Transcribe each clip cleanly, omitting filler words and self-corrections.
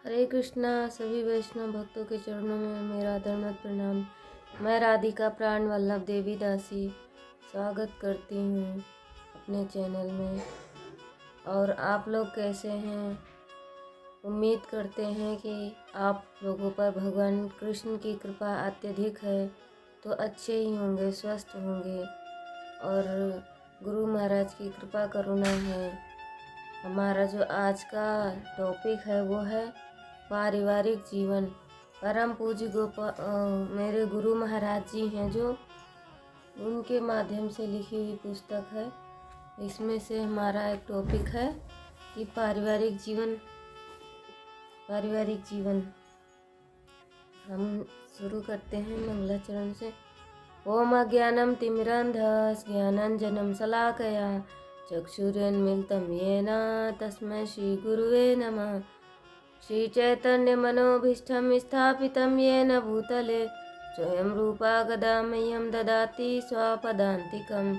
हरे कृष्णा। सभी वैष्णव भक्तों के चरणों में मेरा धर्मत प्रणाम। मैं राधिका प्राण वल्लभ देवी दासी स्वागत करती हूँ अपने चैनल में। और आप लोग कैसे हैं? उम्मीद करते हैं कि आप लोगों पर भगवान कृष्ण की कृपा अत्यधिक है, तो अच्छे ही होंगे, स्वस्थ होंगे और गुरु महाराज की कृपा करुणा है। हमारा जो आज का टॉपिक है वो है पारिवारिक जीवन। परम पूज्य मेरे गुरु महाराज जी हैं, जो उनके माध्यम से लिखी हुई पुस्तक है। इसमें से हमारा एक टॉपिक है कि पारिवारिक जीवन। हम शुरू करते हैं मंगलाचरण से। ओम अज्ञानं तिमिरान्धस्य ज्ञानाञ्जनं शलाकया चक्षुरुन्मीलितं येन तस्मै श्री गुरुवे नमः। श्री चैतन्य मनोभीष्टं स्थापितं येन भूतले स्वयं रूपा गदा मह्यं ददाति स्वपदान्तिकं।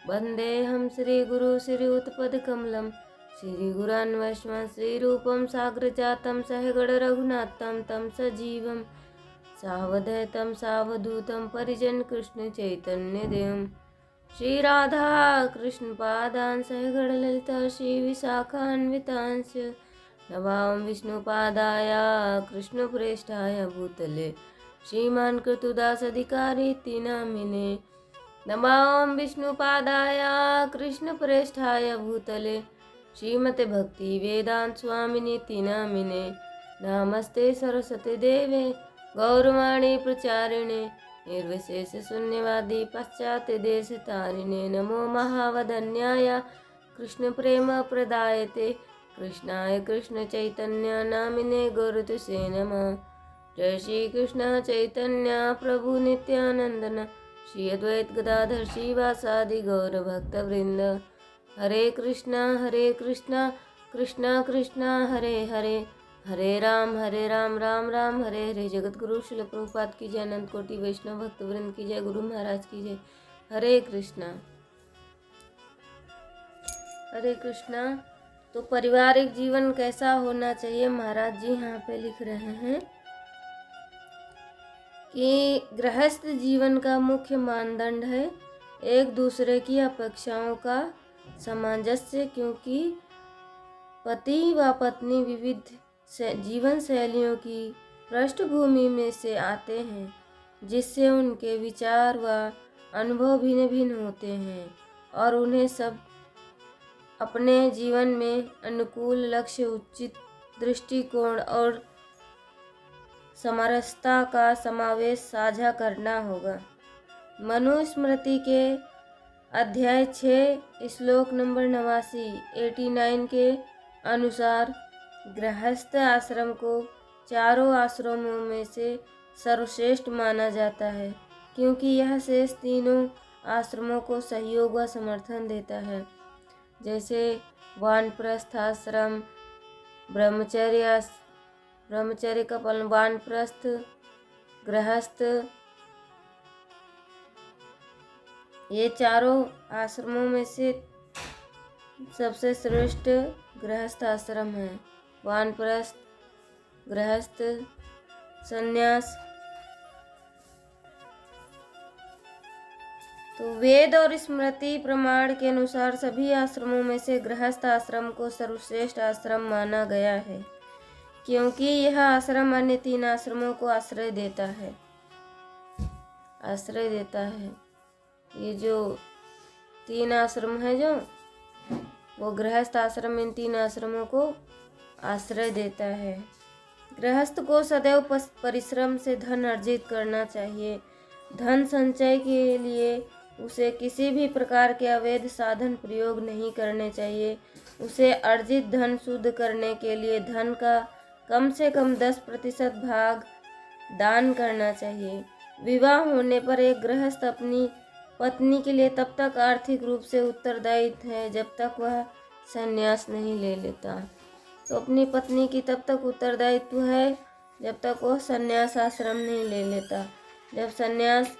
वन्देऽहं श्रीगुरु श्रीयुतपदकमलं श्रीगुरान् वैष्णवं श्रीरूपं साग्रजातं सहगण रघुनाथं तं सजीवं सावधैतं सावधूतं परिजन कृष्ण चैतन्य देवं श्री राधा कृष्ण पादान् सहगण ललिता श्री विशाखान्वितांश्च नमामि विष्णुपादाय कृष्णप्रेष्ठाय भूतले श्रीमान् कृतुदासधिकारिति नामिने। नमामि विष्णुपादाय कृष्णप्रेष्ठाय भूतले श्रीमते भक्ति वेदांत स्वामिनीति नामिने। नमस्ते सरस्वती देवे गौरवाणी प्रचारिणे निर्विशेष शून्यवादी पाश्चात्य देश तारिणे। नमो महावदन्याय कृष्ण प्रेम प्रदायते कृष्णाय कृष्ण चैतन्य नामिने गौरतुसे नमः। जय श्री कृष्ण चैतन्य प्रभु नित्यानंदन श्री अद्वैत गदाधर श्रीवासादि गौर भक्त वृंद। हरे कृष्णा कृष्णा कृष्णा हरे हरे, हरे राम राम राम हरे हरे। जगत गुरु श्रील प्रभुपाद की जय, अनंत कोटि वैष्णव भक्त वृंद की जय, गुरु महाराज की जय। हरे कृष्णा। तो पारिवारिक जीवन कैसा होना चाहिए? महाराज जी यहाँ पे लिख रहे हैं कि गृहस्थ जीवन का मुख्य मानदंड है एक दूसरे की अपेक्षाओं का सामंजस्य, क्योंकि पति व पत्नी विविध जीवन शैलियों की पृष्ठभूमि में से आते हैं, जिससे उनके विचार व अनुभव भिन्न भिन्न होते हैं और उन्हें सब अपने जीवन में अनुकूल लक्ष्य, उचित दृष्टिकोण और समरसता का समावेश साझा करना होगा। मनुस्मृति के अध्याय 6 श्लोक नंबर 89 के अनुसार गृहस्थ आश्रम को चारों आश्रमों में से सर्वश्रेष्ठ माना जाता है, क्योंकि यह शेष तीनों आश्रमों को सहयोग व समर्थन देता है, जैसे वानप्रस्थ आश्रम, ब्रह्मचर्य का पालन, वानप्रस्थ, गृहस्थ। ये चारों आश्रमों में से सबसे श्रेष्ठ गृहस्थ आश्रम है। वानप्रस्थ, गृहस्थ, संन्यास। तो वेद और स्मृति प्रमाण के अनुसार सभी आश्रमों में से गृहस्थ आश्रम को सर्वश्रेष्ठ आश्रम माना गया है, क्योंकि यह आश्रम अन्य तीन आश्रमों को आश्रय देता है। ये जो तीन आश्रम है, जो वो गृहस्थ आश्रम इन तीन आश्रमों को आश्रय देता है। गृहस्थ को सदैव परिश्रम से धन अर्जित करना चाहिए। धन संचय के लिए उसे किसी भी प्रकार के अवैध साधन प्रयोग नहीं करने चाहिए। उसे अर्जित धन शुद्ध करने के लिए धन का कम से कम 10% भाग दान करना चाहिए। विवाह होने पर एक गृहस्थ अपनी पत्नी के लिए तब तक आर्थिक रूप से उत्तरदायी है जब तक वह संन्यास नहीं ले लेता। तो अपनी पत्नी की तब तक उत्तरदायित्व है जब तक वह संन्यास आश्रम नहीं ले लेता। जब संन्यास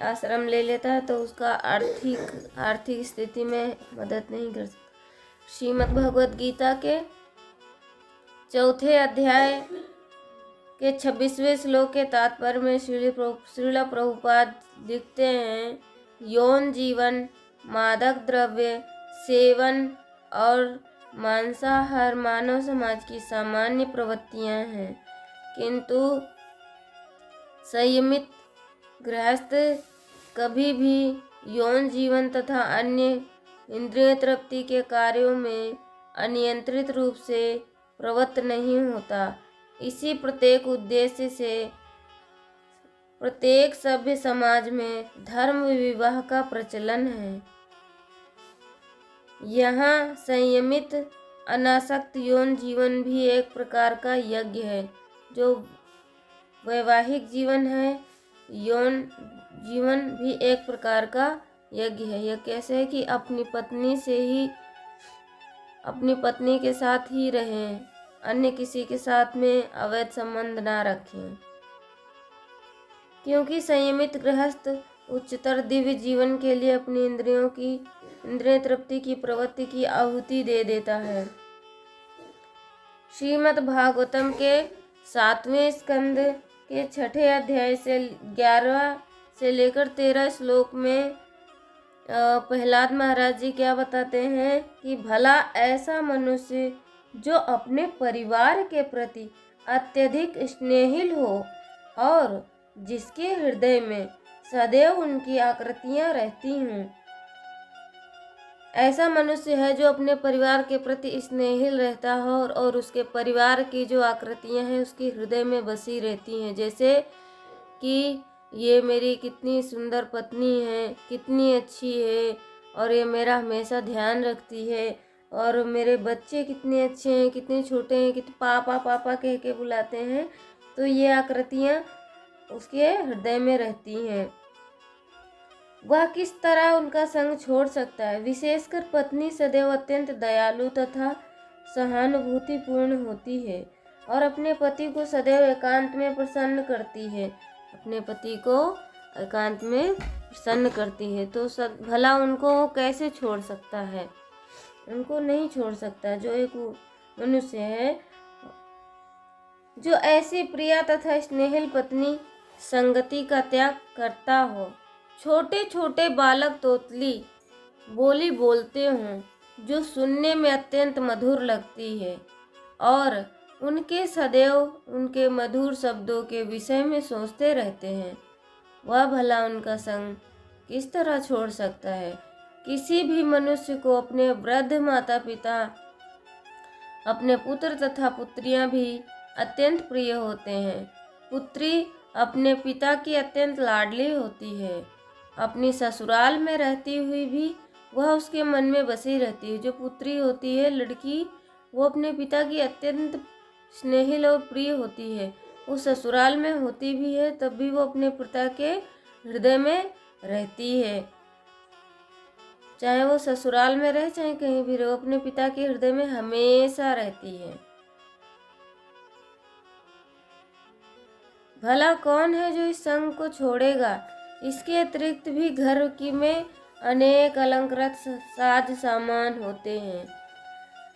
आश्रम ले लेता है तो उसका आर्थिक स्थिति में मदद नहीं कर सकता। श्रीमद् भगवद गीता के चौथे अध्याय के 26वें श्लोक के तात्पर्य में श्रील प्रभुपाद लिखते हैं, यौन जीवन, मादक द्रव्य सेवन और मांसाहार मानव समाज की सामान्य प्रवृत्तियां हैं, किंतु संयमित गृहस्थ कभी भी यौन जीवन तथा अन्य इंद्रिय तृप्ति के कार्यों में अनियंत्रित रूप से प्रवृत्त नहीं होता। इसी प्रत्येक उद्देश्य से प्रत्येक सभ्य समाज में धर्म विवाह का प्रचलन है। यहाँ संयमित अनासक्त यौन जीवन भी एक प्रकार का यज्ञ है। जो वैवाहिक जीवन है, यौन जीवन भी एक प्रकार का यज्ञ है। यह कैसे है कि अपनी पत्नी के साथ ही रहें, अन्य किसी के साथ में अवैध संबंध ना रखें, क्योंकि संयमित गृहस्थ उच्चतर दिव्य जीवन के लिए अपनी इंद्रिय तृप्ति की प्रवृत्ति की आहुति दे देता है। श्रीमद् भागवतम के 7वें स्कंद के 6ठे अध्याय से 11 से लेकर 13 श्लोक में प्रहलाद महाराज जी क्या बताते हैं कि भला ऐसा मनुष्य जो अपने परिवार के प्रति अत्यधिक स्नेहिल हो और जिसके हृदय में सदैव उनकी आकृतियां रहती हों, ऐसा मनुष्य है जो अपने परिवार के प्रति स्नेहिल रहता हो और उसके परिवार की जो आकृतियां हैं उसके हृदय में बसी रहती हैं। जैसे कि ये मेरी कितनी सुंदर पत्नी है, कितनी अच्छी है, और ये मेरा हमेशा ध्यान रखती है, और मेरे बच्चे कितने अच्छे हैं, कितने छोटे हैं, कितने पापा पापा कह के बुलाते हैं। तो ये आकृतियाँ उसके हृदय में रहती हैं। वह किस तरह उनका संग छोड़ सकता है। विशेषकर पत्नी सदैव अत्यंत दयालु तथा सहानुभूतिपूर्ण होती है और अपने पति को सदैव एकांत में प्रसन्न करती है। अपने पति को एकांत में प्रसन्न करती है, तो भला उनको कैसे छोड़ सकता है? उनको नहीं छोड़ सकता। जो एक मनुष्य है जो ऐसी प्रिया तथा स्नेहिल पत्नी संगति का त्याग करता हो, छोटे छोटे बालक तोतली बोली बोलते हों जो सुनने में अत्यंत मधुर लगती है और उनके सदैव उनके मधुर शब्दों के विषय में सोचते रहते हैं, वह भला उनका संग किस तरह छोड़ सकता है? किसी भी मनुष्य को अपने वृद्ध माता पिता, अपने पुत्र तथा पुत्रियां भी अत्यंत प्रिय होते हैं। पुत्री अपने पिता की अत्यंत लाडली होती है। अपनी ससुराल में रहती हुई भी वह उसके मन में बसी रहती है। जो पुत्री होती है, लड़की, वो अपने पिता की अत्यंत स्नेहिल और प्रिय होती है। वो ससुराल में होती भी है तब भी वो अपने पिता के हृदय में रहती है। चाहे वो ससुराल में रहे चाहे कहीं भी रहे, वो अपने पिता के हृदय में हमेशा रहती है। भला कौन है जो इस संग को छोड़ेगा? इसके अतिरिक्त भी घर की में अनेक अलंकृत साज सामान होते हैं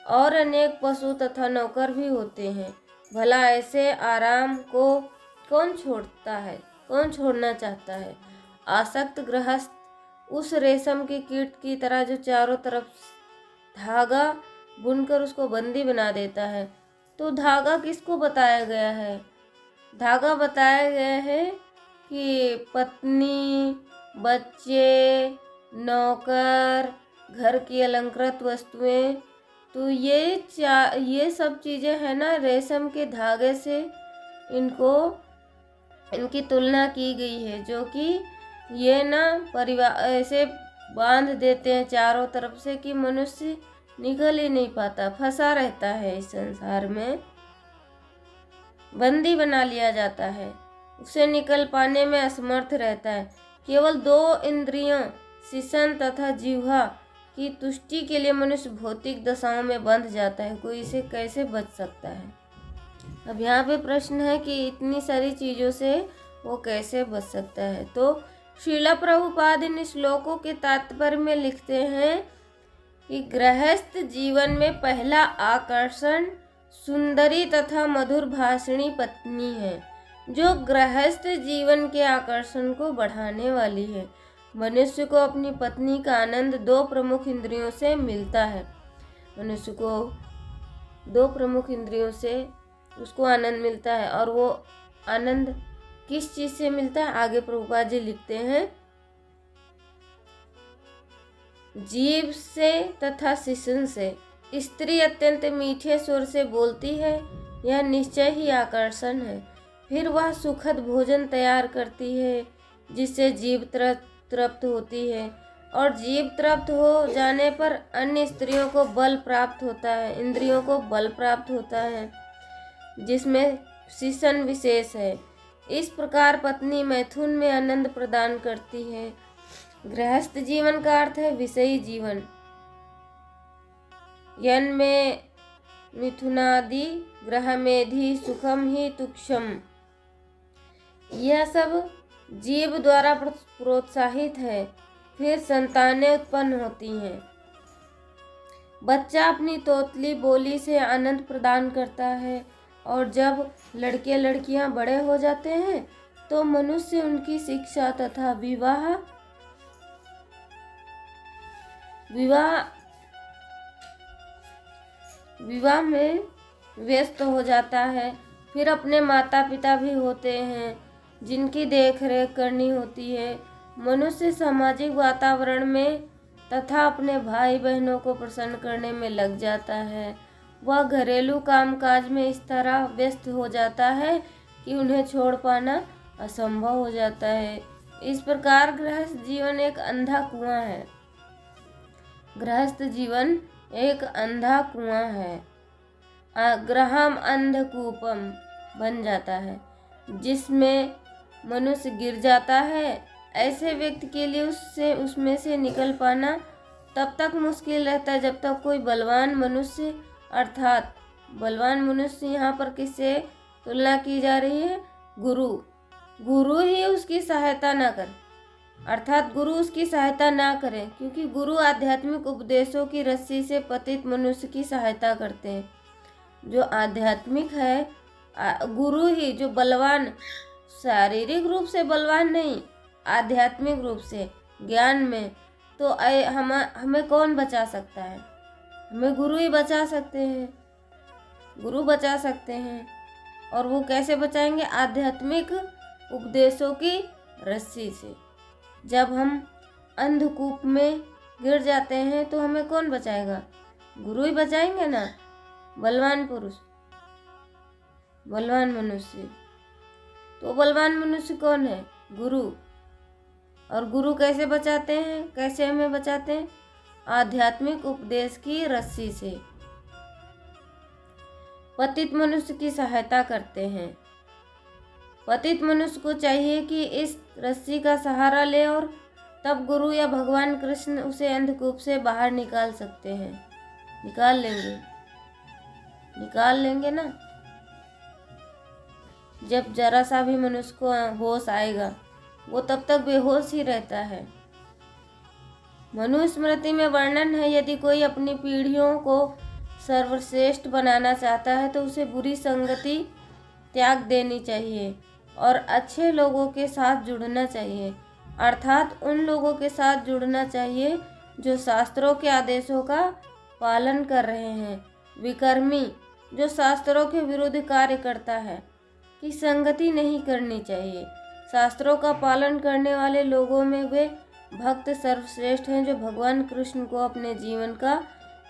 और अनेक पशु तथा नौकर भी होते हैं। भला ऐसे आराम को कौन छोड़ता है? कौन छोड़ना चाहता है? आसक्त गृहस्थ उस रेशम के कीट की तरह जो चारों तरफ धागा बुनकर उसको बंदी बना देता है। तो धागा किसको बताया गया है? धागा बताया गया है कि पत्नी, बच्चे, नौकर, घर की अलंकृत वस्तुएं, तो ये सब चीज़ें हैं ना, रेशम के धागे से इनकी तुलना की गई है, जो कि ये ना परिवार ऐसे बांध देते हैं चारों तरफ से कि मनुष्य निकल ही नहीं पाता, फंसा रहता है इस संसार में, बंदी बना लिया जाता है, उसे निकल पाने में असमर्थ रहता है। केवल 2 इंद्रियों शिसन तथा जिह्वा की तुष्टि के लिए मनुष्य भौतिक दशाओं में बंध जाता है। कोई इसे कैसे बच सकता है? अब यहाँ पे प्रश्न है कि इतनी सारी चीज़ों से वो कैसे बच सकता है? तो श्रील प्रभुपाद इन श्लोकों के तात्पर्य में लिखते हैं कि गृहस्थ जीवन में पहला आकर्षण सुंदरी तथा मधुर भाषिणी पत्नी है, जो गृहस्थ जीवन के आकर्षण को बढ़ाने वाली है। मनुष्य को अपनी पत्नी का आनंद दो प्रमुख इंद्रियों से मिलता है। मनुष्य को दो प्रमुख इंद्रियों से उसको आनंद मिलता है, और वो आनंद किस चीज से मिलता है? आगे प्रभुपाद जी लिखते हैं, जीभ से तथा शिशन से। स्त्री अत्यंत मीठे स्वर से बोलती है, यह निश्चय ही आकर्षण है। फिर वह सुखद भोजन तैयार करती है, जिससे जीभ तृप्त होती है, और जीभ तृप्त हो जाने पर अन्य स्त्रियों को बल प्राप्त होता है, इंद्रियों को बल प्राप्त होता है, जिसमें शिशन विशेष है। इस प्रकार पत्नी मैथुन में आनंद प्रदान करती है। गृहस्थ जीवन का अर्थ है विषयी जीवन। यन में मिथुनादि ग्रहमेधि सुखम ही तुक्षम, यह सब जीव द्वारा प्रोत्साहित है। फिर संतानें उत्पन्न होती हैं। बच्चा अपनी तोतली बोली से आनंद प्रदान करता है, और जब लड़के लड़कियां बड़े हो जाते हैं तो मनुष्य उनकी शिक्षा तथा विवाह में व्यस्त हो जाता है। फिर अपने माता पिता भी होते हैं, जिनकी देख रेख करनी होती है। मनुष्य सामाजिक वातावरण में तथा अपने भाई बहनों को प्रसन्न करने में लग जाता है। वह घरेलू कामकाज में इस तरह व्यस्त हो जाता है कि उन्हें छोड़ पाना असंभव हो जाता है। इस प्रकार गृहस्थ जीवन एक अंधा कुआं है। गृहस्थ जीवन एक अंधा कुआं है। ग्रहम अंधकूपम बन जाता है, जिसमें मनुष्य गिर जाता है। ऐसे व्यक्ति के लिए उसमें से निकल पाना तब तक मुश्किल रहता है जब तक कोई बलवान मनुष्य, अर्थात बलवान मनुष्य यहाँ पर किससे तुलना की जा रही है? गुरु ही उसकी सहायता ना करे, अर्थात गुरु उसकी सहायता ना करें, क्योंकि गुरु आध्यात्मिक उपदेशों की रस्सी से पतित मनुष्य की सहायता करते हैं। जो आध्यात्मिक है, गुरु ही जो बलवान, शारीरिक रूप से बलवान नहीं, आध्यात्मिक रूप से ज्ञान में, तो हमें कौन बचा सकता है? हमें गुरु ही बचा सकते हैं। गुरु बचा सकते हैं, और वो कैसे बचाएंगे? आध्यात्मिक उपदेशों की रस्सी से। जब हम अंधकूप में गिर जाते हैं तो हमें कौन बचाएगा? गुरु ही बचाएंगे ना। बलवान पुरुष, बलवान मनुष्य। तो बलवान मनुष्य कौन है? गुरु। और गुरु कैसे बचाते हैं? कैसे हमें बचाते हैं? आध्यात्मिक उपदेश की रस्सी से। पतित मनुष्य की सहायता करते हैं। पतित मनुष्य को चाहिए कि इस रस्सी का सहारा ले, और तब गुरु या भगवान कृष्ण उसे अंधकूप से बाहर निकाल सकते हैं। निकाल लेंगे ना। जब जरा सा भी मनुष्य को होश आएगा, वो तब तक बेहोश ही रहता है। मनुस्मृति में वर्णन है, यदि कोई अपनी पीढ़ियों को सर्वश्रेष्ठ बनाना चाहता है तो उसे बुरी संगति त्याग देनी चाहिए और अच्छे लोगों के साथ जुड़ना चाहिए, अर्थात उन लोगों के साथ जुड़ना चाहिए जो शास्त्रों के आदेशों का पालन कर रहे हैं। विकर्मी, जो शास्त्रों के विरुद्ध कार्य करता है, की संगति नहीं करनी चाहिए। शास्त्रों का पालन करने वाले लोगों में वे भक्त सर्वश्रेष्ठ हैं जो भगवान कृष्ण को अपने जीवन का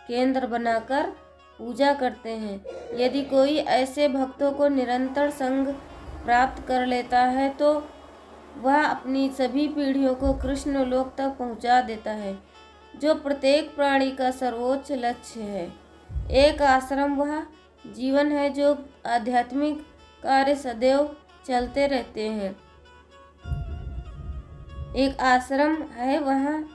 केंद्र बनाकर पूजा करते हैं। यदि कोई ऐसे भक्तों को निरंतर संग प्राप्त कर लेता है तो वह अपनी सभी पीढ़ियों को कृष्ण लोक तक पहुंचा देता है, जो प्रत्येक प्राणी का सर्वोच्च लक्ष्य है। एक आश्रम वह जीवन है जो आध्यात्मिक कार्य सदैव चलते रहते हैं। एक आश्रम है वहाँ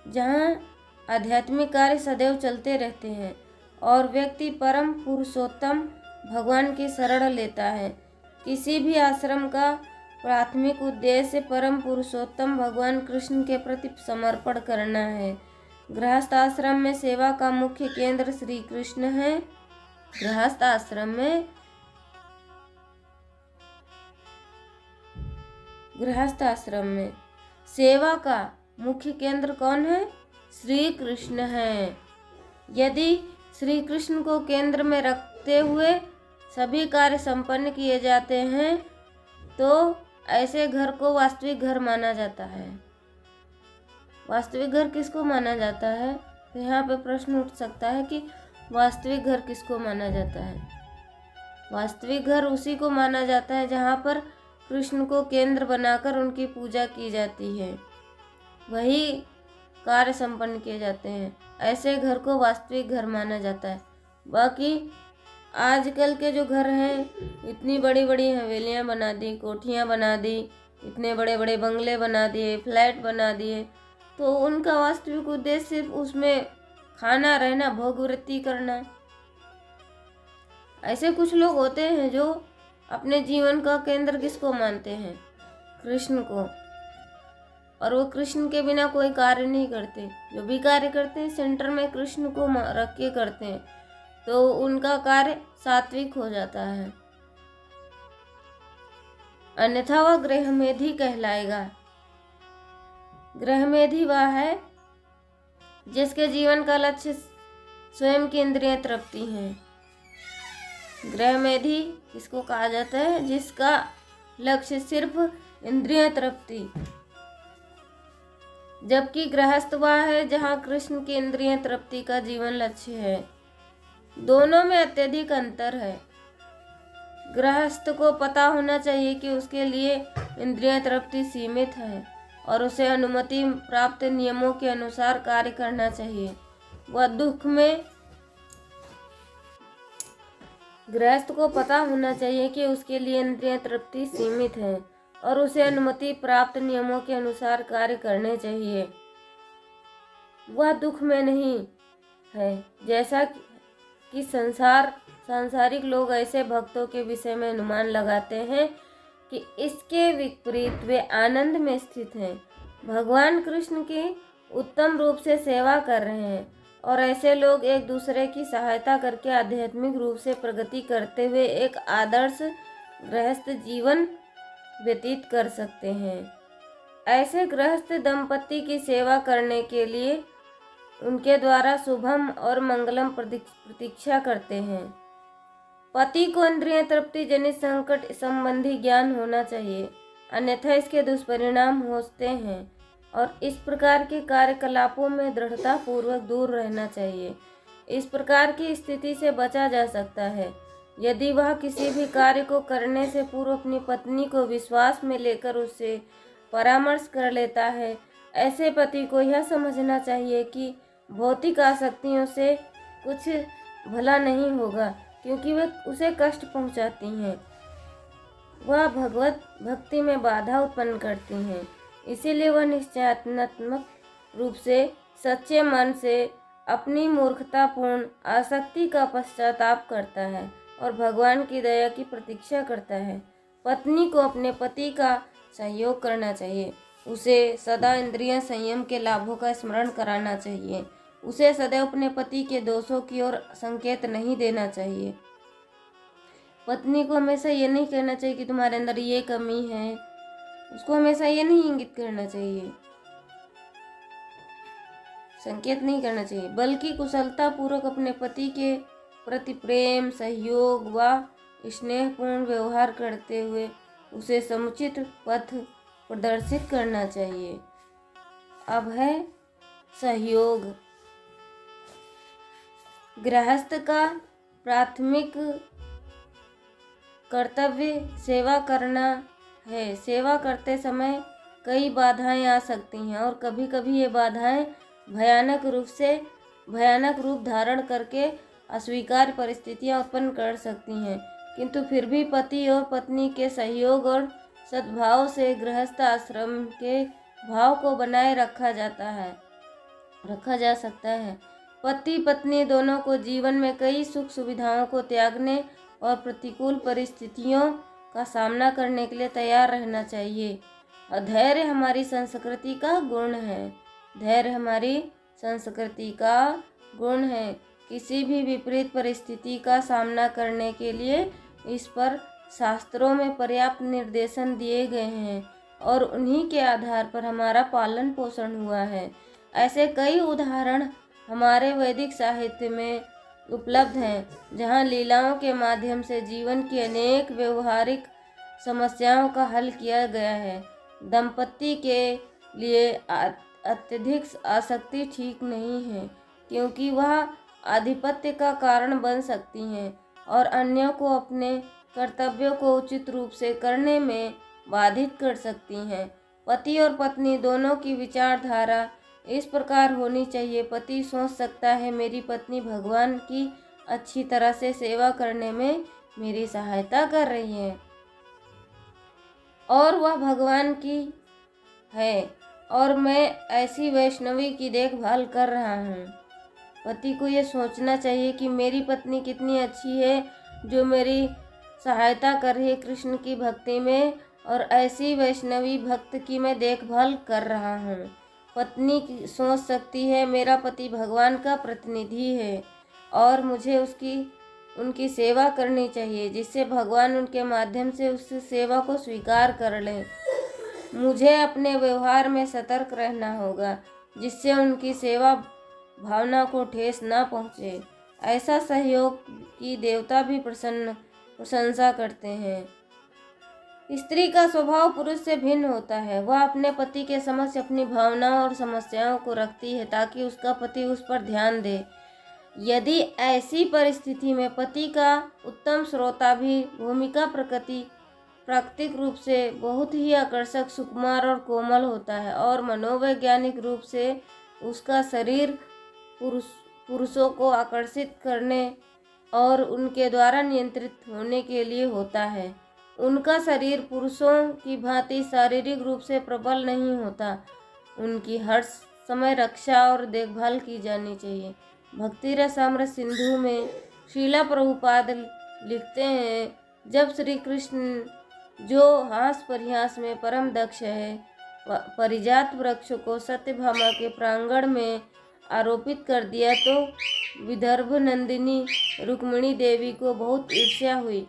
जहाँ आध्यात्मिक कार्य सदैव चलते रहते हैं और व्यक्ति परम पुरुषोत्तम भगवान की शरण लेता है। किसी भी आश्रम का प्राथमिक उद्देश्य परम पुरुषोत्तम भगवान कृष्ण के प्रति समर्पण करना है। गृहस्थ आश्रम में सेवा का मुख्य केंद्र श्री कृष्ण है। गृहस्थ आश्रम में सेवा का मुख्य केंद्र कौन है? श्री कृष्ण है। यदि श्री कृष्ण को केंद्र में रखते हुए सभी कार्य संपन्न किए जाते हैं तो ऐसे घर को वास्तविक घर माना जाता है। वास्तविक घर किसको माना जाता है? तो यहाँ पे प्रश्न उठ सकता है कि वास्तविक घर किसको माना जाता है? वास्तविक घर उसी को माना जाता है जहाँ पर कृष्ण को केंद्र बनाकर उनकी पूजा की जाती है, वही कार्य संपन्न किए जाते हैं। ऐसे घर को वास्तविक घर माना जाता है। बाकी आजकल के जो घर हैं, इतनी बड़ी बड़ी हवेलियाँ बना दी, कोठियाँ बना दी, इतने बड़े बड़े बंगले बना दिए, फ्लैट बना दिए, तो उनका वास्तविक उद्देश्य सिर्फ उसमें खाना, रहना, भोगवृत्ति करना। ऐसे कुछ लोग होते हैं जो अपने जीवन का केंद्र किसको मानते हैं? कृष्ण को, और वो कृष्ण के बिना कोई कार्य नहीं करते। जो भी कार्य करते हैं सेंटर में कृष्ण को रख के करते हैं, तो उनका कार्य सात्विक हो जाता है, अन्यथा वह गृहमेधी कहलाएगा। गृहमेधी वह है जिसके जीवन का लक्ष्य स्वयं की इंद्रिय तृप्ति है। गृहमेधी किसको कहा जाता है? जिसका लक्ष्य सिर्फ इंद्रिय तृप्ति। जबकि गृहस्थ वह है जहाँ कृष्ण की इंद्रिय तृप्ति का जीवन लक्ष्य है। दोनों में अत्यधिक अंतर है। गृहस्थ को पता होना चाहिए कि उसके लिए इंद्रिय तृप्ति सीमित है और उसे अनुमति प्राप्त नियमों के अनुसार कार्य करना चाहिए। वह दुख में गृहस्थ को पता होना चाहिए कि उसके लिए इंद्रिय तृप्ति सीमित है और उसे अनुमति प्राप्त नियमों के अनुसार कार्य करने चाहिए। वह दुख में नहीं है। जैसा कि सांसारिक लोग ऐसे भक्तों के विषय में अनुमान लगाते हैं कि इसके विपरीत वे आनंद में स्थित हैं, भगवान कृष्ण की उत्तम रूप से सेवा कर रहे हैं, और ऐसे लोग एक दूसरे की सहायता करके आध्यात्मिक रूप से प्रगति करते हुए एक आदर्श गृहस्थ जीवन व्यतीत कर सकते हैं। ऐसे गृहस्थ दंपति की सेवा करने के लिए उनके द्वारा शुभम और मंगलम प्रतीक्षा करते हैं। पति को इंद्रिय तृप्ति जनित संकट संबंधी ज्ञान होना चाहिए, अन्यथा इसके दुष्परिणाम होते हैं, और इस प्रकार के कार्यकलापों में दृढ़ता पूर्वक दूर रहना चाहिए। इस प्रकार की स्थिति से बचा जा सकता है यदि वह किसी भी कार्य को करने से पूर्व अपनी पत्नी को विश्वास में लेकर उससे परामर्श कर लेता है। ऐसे पति को यह समझना चाहिए कि भौतिक आसक्तियों से कुछ भला नहीं होगा, क्योंकि वे उसे कष्ट पहुंचाती हैं, वह भगवत भक्ति में बाधा उत्पन्न करती हैं। इसीलिए वह निश्चयात्मक रूप से सच्चे मन से अपनी मूर्खतापूर्ण आसक्ति का पश्चाताप करता है और भगवान की दया की प्रतीक्षा करता है। पत्नी को अपने पति का सहयोग करना चाहिए, उसे सदा इंद्रिय संयम के लाभों का स्मरण कराना चाहिए, उसे सदैव अपने पति के दोषों की ओर संकेत नहीं देना चाहिए। पत्नी को हमेशा ये नहीं कहना चाहिए कि तुम्हारे अंदर ये कमी है, उसको हमेशा ये नहीं इंगित करना चाहिए, संकेत नहीं करना चाहिए, बल्कि कुशलता पूर्वक अपने पति के प्रति प्रेम, सहयोग व स्नेहपूर्ण व्यवहार करते हुए उसे समुचित पथ प्रदर्शित करना चाहिए। अब है सहयोग। गृहस्थ का प्राथमिक कर्तव्य सेवा करना है। सेवा करते समय कई बाधाएं आ सकती हैं और कभी कभी ये बाधाएं भयानक रूप धारण करके अस्वीकार्य परिस्थितियां उत्पन्न कर सकती हैं, किंतु फिर भी पति और पत्नी के सहयोग और सद्भाव से गृहस्थ आश्रम के भाव को बनाए रखा जा सकता है। पति पत्नी दोनों को जीवन में कई सुख सुविधाओं को त्यागने और प्रतिकूल परिस्थितियों का सामना करने के लिए तैयार रहना चाहिए। और धैर्य हमारी संस्कृति का गुण है। धैर्य हमारी संस्कृति का गुण है, किसी भी विपरीत परिस्थिति का सामना करने के लिए इस पर शास्त्रों में पर्याप्त निर्देशन दिए गए हैं और उन्हीं के आधार पर हमारा पालन पोषण हुआ है। ऐसे कई उदाहरण हमारे वैदिक साहित्य में उपलब्ध हैं जहाँ लीलाओं के माध्यम से जीवन की अनेक व्यवहारिक समस्याओं का हल किया गया है। दंपति के लिए अत्यधिक आसक्ति ठीक नहीं है, क्योंकि वह आधिपत्य का कारण बन सकती हैं और अन्यों को अपने कर्तव्यों को उचित रूप से करने में बाधित कर सकती हैं। पति और पत्नी दोनों की विचारधारा इस प्रकार होनी चाहिए। पति सोच सकता है मेरी पत्नी भगवान की अच्छी तरह से सेवा करने में मेरी सहायता कर रही है और वह भगवान की है और मैं ऐसी वैष्णवी की देखभाल कर रहा हूँ। पति को ये सोचना चाहिए कि मेरी पत्नी कितनी अच्छी है जो मेरी सहायता कर रही है कृष्ण की भक्ति में, और ऐसी वैष्णवी भक्त की मैं देखभाल कर रहा हूँ। पत्नी सोच सकती है मेरा पति भगवान का प्रतिनिधि है और मुझे उनकी सेवा करनी चाहिए, जिससे भगवान उनके माध्यम से उस सेवा को स्वीकार कर लें। मुझे अपने व्यवहार में सतर्क रहना होगा जिससे उनकी सेवा भावना को ठेस ना पहुँचे। ऐसा सहयोग की देवता भी प्रशंसा करते हैं। स्त्री का स्वभाव पुरुष से भिन्न होता है। वह अपने पति के समक्ष अपनी भावनाओं और समस्याओं को रखती है ताकि उसका पति उस पर ध्यान दे। यदि ऐसी परिस्थिति में पति का उत्तम श्रोता भी भूमिका प्राकृतिक रूप से बहुत ही आकर्षक, सुकुमार और कोमल होता है और मनोवैज्ञानिक रूप से उसका शरीर पुरुषों को आकर्षित करने और उनके द्वारा नियंत्रित होने के लिए होता है। उनका शरीर पुरुषों की भांति शारीरिक रूप से प्रबल नहीं होता। उनकी हर समय रक्षा और देखभाल की जानी चाहिए। भक्ति रसामृत सिंधु में श्रीला प्रभुपाद लिखते हैं, जब श्री कृष्ण जो हास परिहास में परम दक्ष है, परिजात वृक्ष को सत्यभामा के प्रांगण में आरोपित कर दिया तो विदर्भ नंदिनी रुक्मिणी देवी को बहुत ईर्ष्या हुई,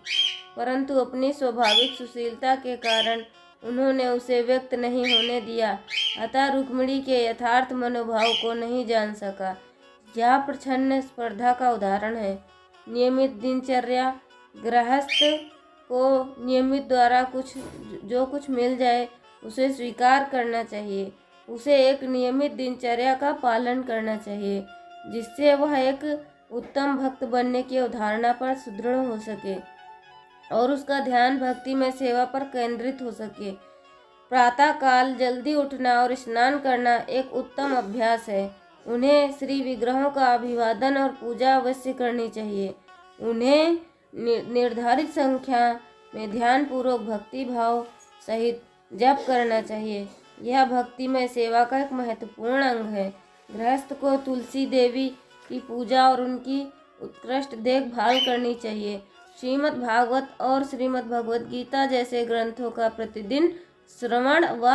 परंतु अपनी स्वाभाविक सुशीलता के कारण उन्होंने उसे व्यक्त नहीं होने दिया। अतः रुक्मिणी के यथार्थ मनोभाव को नहीं जान सका। यह प्रच्छन्न स्पर्धा का उदाहरण है। नियमित दिनचर्या गृहस्थ को नियमित द्वारा जो कुछ मिल जाए उसे स्वीकार करना चाहिए। उसे एक नियमित दिनचर्या का पालन करना चाहिए जिससे वह एक उत्तम भक्त बनने की अवधारणा पर सुदृढ़ हो सके और उसका ध्यान भक्ति में सेवा पर केंद्रित हो सके। प्रातः काल जल्दी उठना और स्नान करना एक उत्तम अभ्यास है। उन्हें श्री विग्रहों का अभिवादन और पूजा अवश्य करनी चाहिए। उन्हें निर्धारित संख्या में ध्यान पूर्वक भक्ति भाव सहित जप करना चाहिए। यह भक्ति में सेवा का एक महत्वपूर्ण अंग है। गृहस्थ को तुलसी देवी की पूजा और उनकी उत्कृष्ट देखभाल करनी चाहिए। श्रीमद् भागवत और श्रीमद् भगवत गीता जैसे ग्रंथों का प्रतिदिन श्रवण व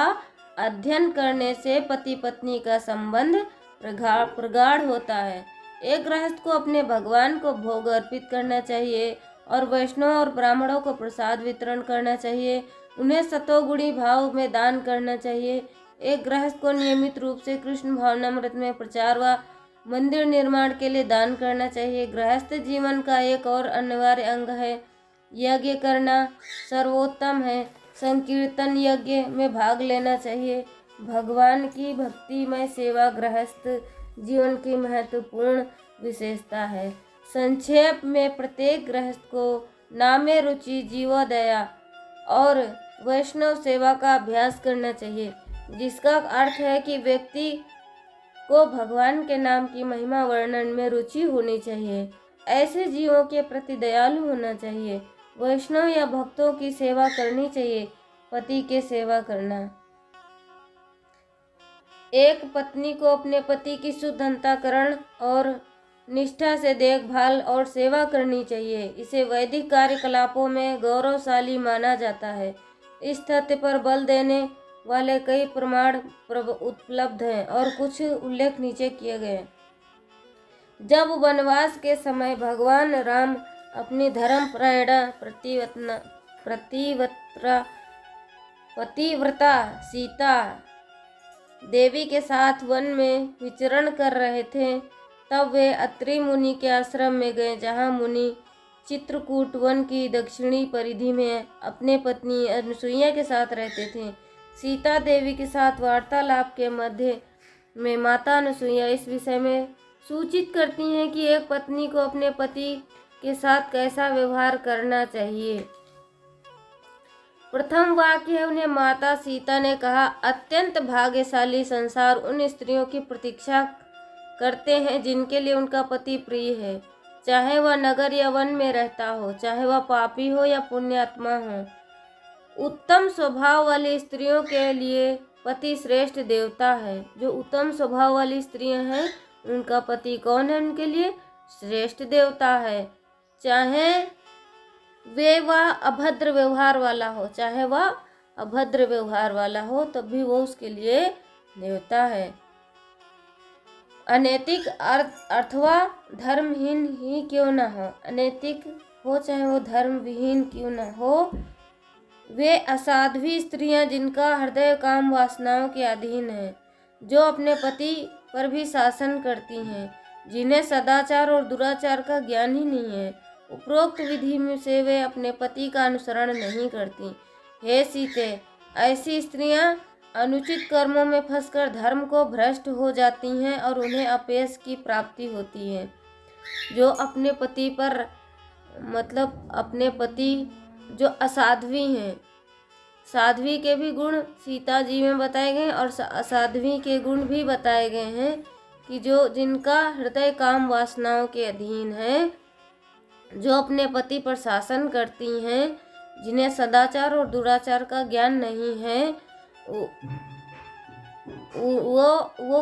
अध्ययन करने से पति पत्नी का संबंध प्रगाढ़ होता है। एक गृहस्थ को अपने भगवान को भोग अर्पित करना चाहिए और वैष्णव और ब्राह्मणों को प्रसाद वितरण करना चाहिए। उन्हें सतोगुणी भाव में दान करना चाहिए। एक गृहस्थ को नियमित रूप से कृष्ण भावनामृत में प्रचार व मंदिर निर्माण के लिए दान करना चाहिए। गृहस्थ जीवन का एक और अनिवार्य अंग है यज्ञ करना सर्वोत्तम है। संकीर्तन यज्ञ में भाग लेना चाहिए। भगवान की भक्ति में सेवा गृहस्थ जीवन की महत्वपूर्ण विशेषता है। संक्षेप में प्रत्येक गृहस्थ को नामे रुचि जीवोदया और वैष्णव सेवा का अभ्यास करना चाहिए, जिसका अर्थ है कि व्यक्ति को भगवान के नाम की महिमा वर्णन में रुचि होनी चाहिए। ऐसे जीवों के प्रति दयालु होना चाहिए। वैष्णव या भक्तों की सेवा करनी चाहिए। पति के सेवा करना। एक पत्नी को अपने पति की शुद्ध अंतःकरण और निष्ठा से देखभाल और सेवा करनी चाहिए। इसे वैदिक कार्यकलापों में गौरवशाली माना जाता है। इस तथ्य पर बल देने वाले कई प्रमाण उपलब्ध हैं और कुछ उल्लेख नीचे किए गए हैं। जब वनवास के समय भगवान राम अपनी धर्मपरायणा पतिव्रता सीता देवी के साथ वन में विचरण कर रहे थे, तब वे अत्रि मुनि के आश्रम में गए, जहाँ मुनि चित्रकूट वन की दक्षिणी परिधि में अपने पत्नी अनुसुईया के साथ रहते थे। सीता देवी के साथ वार्तालाप के मध्य में माता अनुसुईया इस विषय में सूचित करती हैं कि एक पत्नी को अपने पति के साथ कैसा व्यवहार करना चाहिए। प्रथम वाक्य है, उन्हें माता सीता ने कहा, अत्यंत भाग्यशाली संसार उन स्त्रियों की प्रतीक्षा करते हैं जिनके लिए उनका पति प्रिय है, चाहे वह नगर या वन में रहता हो, चाहे वह पापी हो या पुण्यात्मा हो। उत्तम स्वभाव वाली स्त्रियों के लिए पति श्रेष्ठ देवता है। जो उत्तम स्वभाव वाली स्त्रियां हैं उनका पति कौन है? उनके लिए श्रेष्ठ देवता है। चाहे वह अभद्र व्यवहार वाला हो, चाहे वह अभद्र व्यवहार वाला हो, तब भी वो उसके लिए देवता है। अनैतिक अथवा धर्महीन ही क्यों न हो, अनैतिक हो चाहे वो धर्म विहीन क्यों न हो, वे असाध्वी स्त्रियां जिनका हृदय काम वासनाओं के अधीन है, जो अपने पति पर भी शासन करती हैं, जिन्हें सदाचार और दुराचार का ज्ञान ही नहीं है, उपरोक्त विधि में से वे अपने पति का अनुसरण नहीं करती। हे सीते, ऐसी स्त्रियां अनुचित कर्मों में फंसकर धर्म को भ्रष्ट हो जाती हैं और उन्हें अपयश की प्राप्ति होती है। जो अपने पति पर अपने पति जो असाध्वी हैं, साध्वी के भी गुण सीता जी में बताए गए और असाध्वी के गुण भी बताए गए हैं कि जो जिनका हृदय काम वासनाओं के अधीन है, जो अपने पति पर शासन करती हैं, जिन्हें सदाचार और दुराचार का ज्ञान नहीं है, वो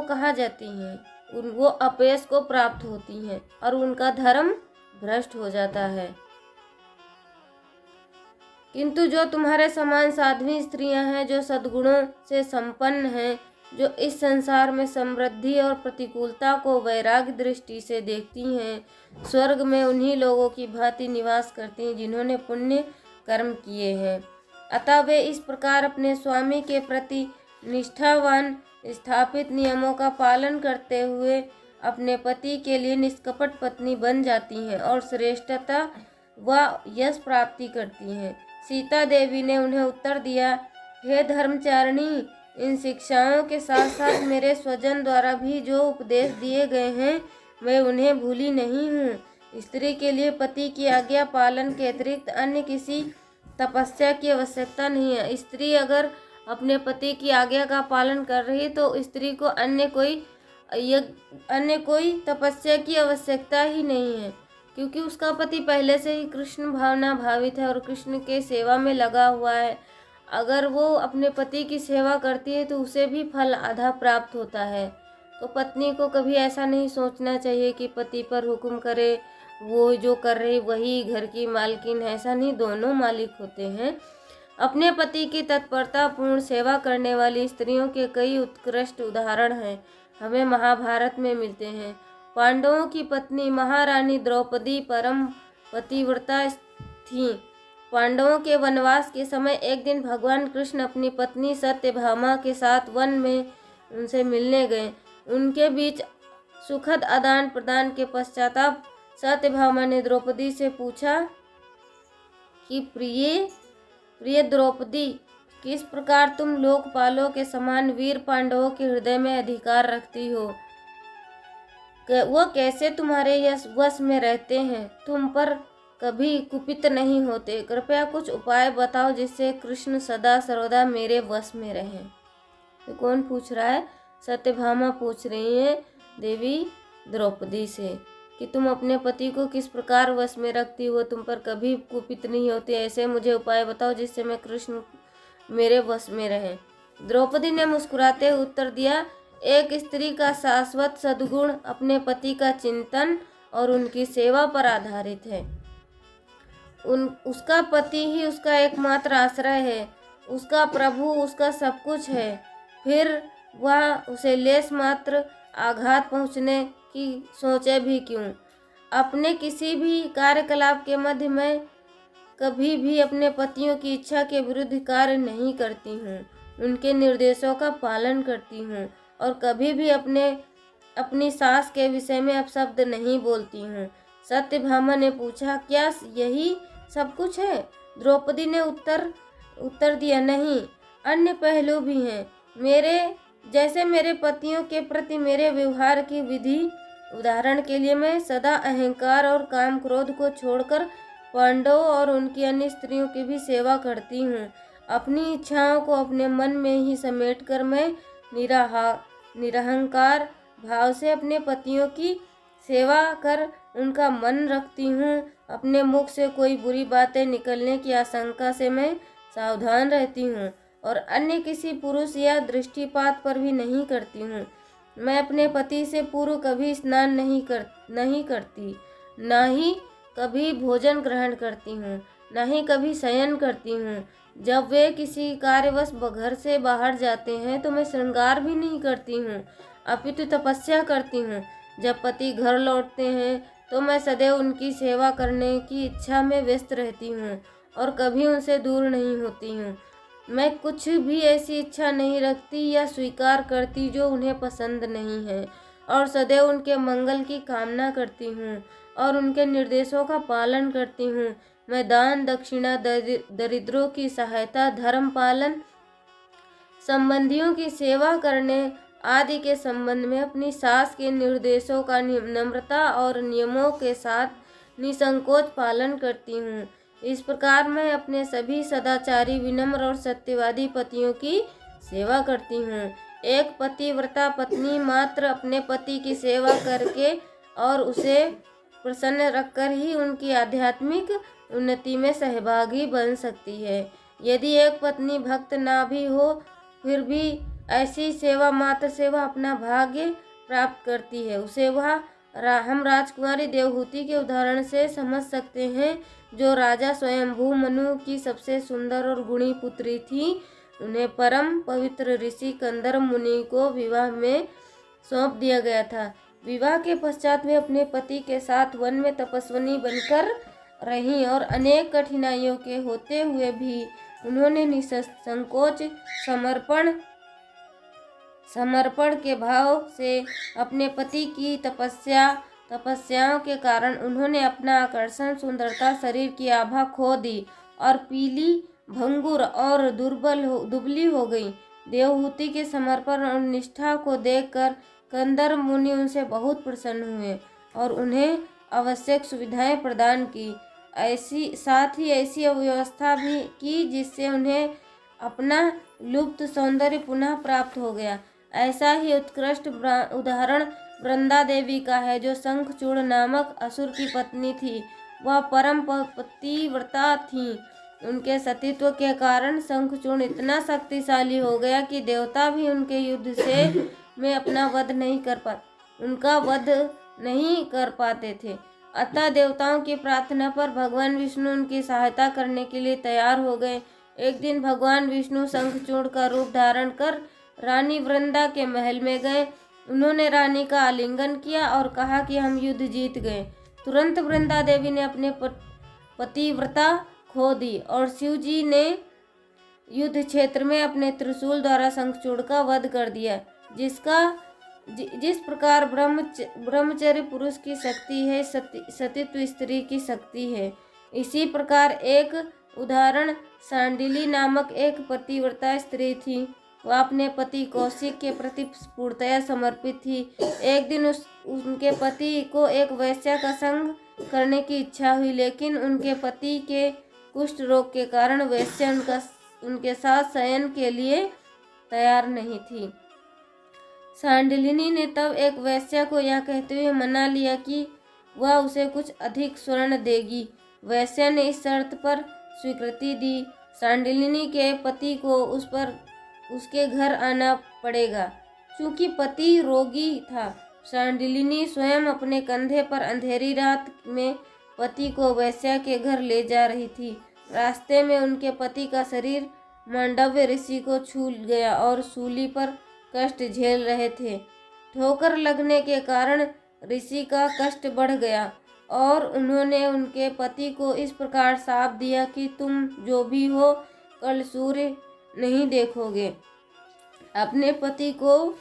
कहाँ जाती हैं? वो अपयश को प्राप्त होती हैं और उनका धर्म भ्रष्ट हो जाता है। किंतु जो तुम्हारे समान साध्वी स्त्रियां हैं, जो सद्गुणों से संपन्न हैं, जो इस संसार में समृद्धि और प्रतिकूलता को वैराग्य दृष्टि से देखती हैं, स्वर्ग में उन्हीं लोगों की भांति निवास करती हैं जिन्होंने पुण्य कर्म किए हैं। अतः वे इस प्रकार अपने स्वामी के प्रति निष्ठावान, स्थापित नियमों का पालन करते हुए अपने पति के लिए निष्कपट पत्नी बन जाती हैं और श्रेष्ठता व यश प्राप्ति करती हैं। सीता देवी ने उन्हें उत्तर दिया, हे धर्मचारिणी, इन शिक्षाओं के साथ साथ मेरे स्वजन द्वारा भी जो उपदेश दिए गए हैं, मैं उन्हें भूली नहीं हूँ। स्त्री के लिए पति की आज्ञा पालन के अतिरिक्त अन्य किसी तपस्या की आवश्यकता नहीं है। स्त्री अगर अपने पति की आज्ञा का पालन कर रही है तो स्त्री को अन्य कोई तपस्या की आवश्यकता ही नहीं है, क्योंकि उसका पति पहले से ही कृष्ण भावना भावित है और कृष्ण के सेवा में लगा हुआ है। अगर वो अपने पति की सेवा करती है तो उसे भी फल आधा प्राप्त होता है। तो पत्नी को कभी ऐसा नहीं सोचना चाहिए कि पति पर हुक्म करे, वो जो कर रही वही घर की मालकिन है। ऐसा नहीं, दोनों मालिक होते हैं। अपने पति की तत्परता पूर्ण सेवा करने वाली स्त्रियों के कई उत्कृष्ट उदाहरण हैं, हमें महाभारत में मिलते हैं। पांडवों की पत्नी महारानी द्रौपदी परम पतिव्रता थीं। पांडवों के वनवास के समय एक दिन भगवान कृष्ण अपनी पत्नी सत्यभामा के साथ वन में उनसे मिलने गए। उनके बीच सुखद आदान प्रदान के पश्चाताप सत्यभामा ने द्रौपदी से पूछा कि प्रिय द्रौपदी, किस प्रकार तुम लोकपालों के समान वीर पांडवों के हृदय में अधिकार रखती हो? वो कैसे तुम्हारे वश में रहते हैं? तुम पर कभी कुपित नहीं होते? कृपया कुछ उपाय बताओ जिससे कृष्ण सदा सर्वदा मेरे वश में रहें। तो कौन पूछ रहा है? सत्यभामा पूछ रही है देवी द्रौपदी से कि तुम अपने पति को किस प्रकार वश में रखती हो, तुम पर कभी कुपित नहीं होते, ऐसे मुझे उपाय बताओ जिससे मैं कृष्ण मेरे वश में रहें। द्रौपदी ने मुस्कुराते हुए उत्तर दिया, एक स्त्री का शाश्वत सद्गुण अपने पति का चिंतन और उनकी सेवा पर आधारित है। उसका पति ही उसका एकमात्र आश्रय है, उसका प्रभु उसका सब कुछ है। फिर वह उसे लेस मात्र आघात पहुँचने कि सोचे भी क्यों। अपने किसी भी कार्यकलाप के मध्य में कभी भी अपने पतियों की इच्छा के विरुद्ध कार्य नहीं करती हूँ, उनके निर्देशों का पालन करती हूँ और कभी भी अपनी सास के विषय में अपशब्द नहीं बोलती हूँ। सत्यभामा ने पूछा, क्या यही सब कुछ है? द्रौपदी ने उत्तर दिया, नहीं, अन्य पहलू भी हैं। मेरे पतियों के प्रति मेरे व्यवहार की विधि, उदाहरण के लिए मैं सदा अहंकार और काम क्रोध को छोड़कर पांडवों और उनकी अन्य स्त्रियों की भी सेवा करती हूँ। अपनी इच्छाओं को अपने मन में ही समेटकर मैं निरहंकार भाव से अपने पतियों की सेवा कर उनका मन रखती हूँ। अपने मुख से कोई बुरी बातें निकलने की आशंका से मैं सावधान रहती हूँ और अन्य किसी पुरुष या दृष्टिपात पर भी नहीं करती हूँ। मैं अपने पति से पूर्व कभी स्नान नहीं करती, ना ही कभी भोजन ग्रहण करती हूँ, ना ही कभी शयन करती हूँ। जब वे किसी कार्यवश घर से बाहर जाते हैं तो मैं श्रृंगार भी नहीं करती हूँ, अपितु तपस्या करती हूँ। जब पति घर लौटते हैं तो मैं सदैव उनकी सेवा करने की इच्छा में व्यस्त रहती हूँ और कभी उनसे दूर नहीं होती हूँ। मैं कुछ भी ऐसी इच्छा नहीं रखती या स्वीकार करती जो उन्हें पसंद नहीं है और सदैव उनके मंगल की कामना करती हूँ और उनके निर्देशों का पालन करती हूँ। मैं दान दक्षिणा, दरिद्रों की सहायता, धर्म पालन, संबंधियों की सेवा करने आदि के संबंध में अपनी सास के निर्देशों का नम्रता और नियमों के साथ निसंकोच पालन करती हूँ। इस प्रकार मैं अपने सभी सदाचारी, विनम्र और सत्यवादी पतियों की सेवा करती हूँ। एक पतिव्रता पत्नी मात्र अपने पति की सेवा करके और उसे प्रसन्न रखकर ही उनकी आध्यात्मिक उन्नति में सहभागी बन सकती है। यदि एक पत्नी भक्त ना भी हो, फिर भी ऐसी सेवा मात्र से वह अपना भाग्य प्राप्त करती है। उसे हम राजकुमारी देवहूति के उदाहरण से समझ सकते हैं, जो राजा स्वयंभू मनु की सबसे सुंदर और गुणी पुत्री थी। उन्हें परम पवित्र ऋषि कंदर मुनि को विवाह में सौंप दिया गया था। विवाह के पश्चात वे अपने पति के साथ वन में तपस्विनी बनकर रहीं और अनेक कठिनाइयों के होते हुए भी उन्होंने निसंकोच समर्पण के भाव से अपने पति की तपस्याओं के कारण उन्होंने अपना आकर्षण, सुंदरता, शरीर की आभा खो दी और पीली, भंगुर और दुबली हो गई। देवहूति के समर्पण और निष्ठा को देखकर कंदर मुनि उनसे बहुत प्रसन्न हुए और उन्हें आवश्यक सुविधाएं प्रदान की। साथ ही ऐसी व्यवस्था भी की जिससे उन्हें अपना लुप्त सौंदर्य पुनः प्राप्त हो गया। ऐसा ही उत्कृष्ट उदाहरण वृंदा देवी का है, जो शंखचूड़ नामक असुर की पत्नी थी। वह परम पतिव्रता थी। उनके सतीत्व के कारण शंखचूड़ इतना शक्तिशाली हो गया कि देवता भी उनके युद्ध से में अपना उनका वध नहीं कर पाते थे। अतः देवताओं की प्रार्थना पर भगवान विष्णु उनकी सहायता करने के लिए तैयार हो गए। एक दिन भगवान विष्णु शंखचूड़ का रूप धारण कर रानी वृंदा के महल में गए। उन्होंने रानी का आलिंगन किया और कहा कि हम युद्ध जीत गए। तुरंत वृंदा देवी ने अपने पतिव्रता खो दी और शिव जी ने युद्ध क्षेत्र में अपने त्रिशूल द्वारा शंखचूड़ का वध कर दिया। जिस प्रकार ब्रह्मचर्य पुरुष की शक्ति है, सतीत्व स्त्री की शक्ति है, इसी प्रकार एक उदाहरण सांडिली नामक एक पतिव्रता स्त्री थी। वह अपने पति कौशिक के प्रति पूर्णतया समर्पित थी। एक दिन उनके पति को एक वेश्या का संग करने की इच्छा हुई, लेकिन उनके पति के कुष्ठ रोग के कारण वेश्या उनके साथ शयन के लिए तैयार नहीं थी। सांडिलिनी ने तब एक वेश्या को यह कहते हुए मना लिया कि वह उसे कुछ अधिक स्वर्ण देगी। वेश्या ने इस शर्त पर स्वीकृति दी। सांडिलिनी के पति को उसके घर आना पड़ेगा। चूंकि पति रोगी था, सांडिलिनी स्वयं अपने कंधे पर अंधेरी रात में पति को वेश्या के घर ले जा रही थी। रास्ते में उनके पति का शरीर मांडव्य ऋषि को छू गया और सूली पर कष्ट झेल रहे थे। ठोकर लगने के कारण ऋषि का कष्ट बढ़ गया और उन्होंने उनके पति को इस प्रकार शाप दिया कि तुम जो भी हो कल सूर्य नहीं देखोगे। अपने पति को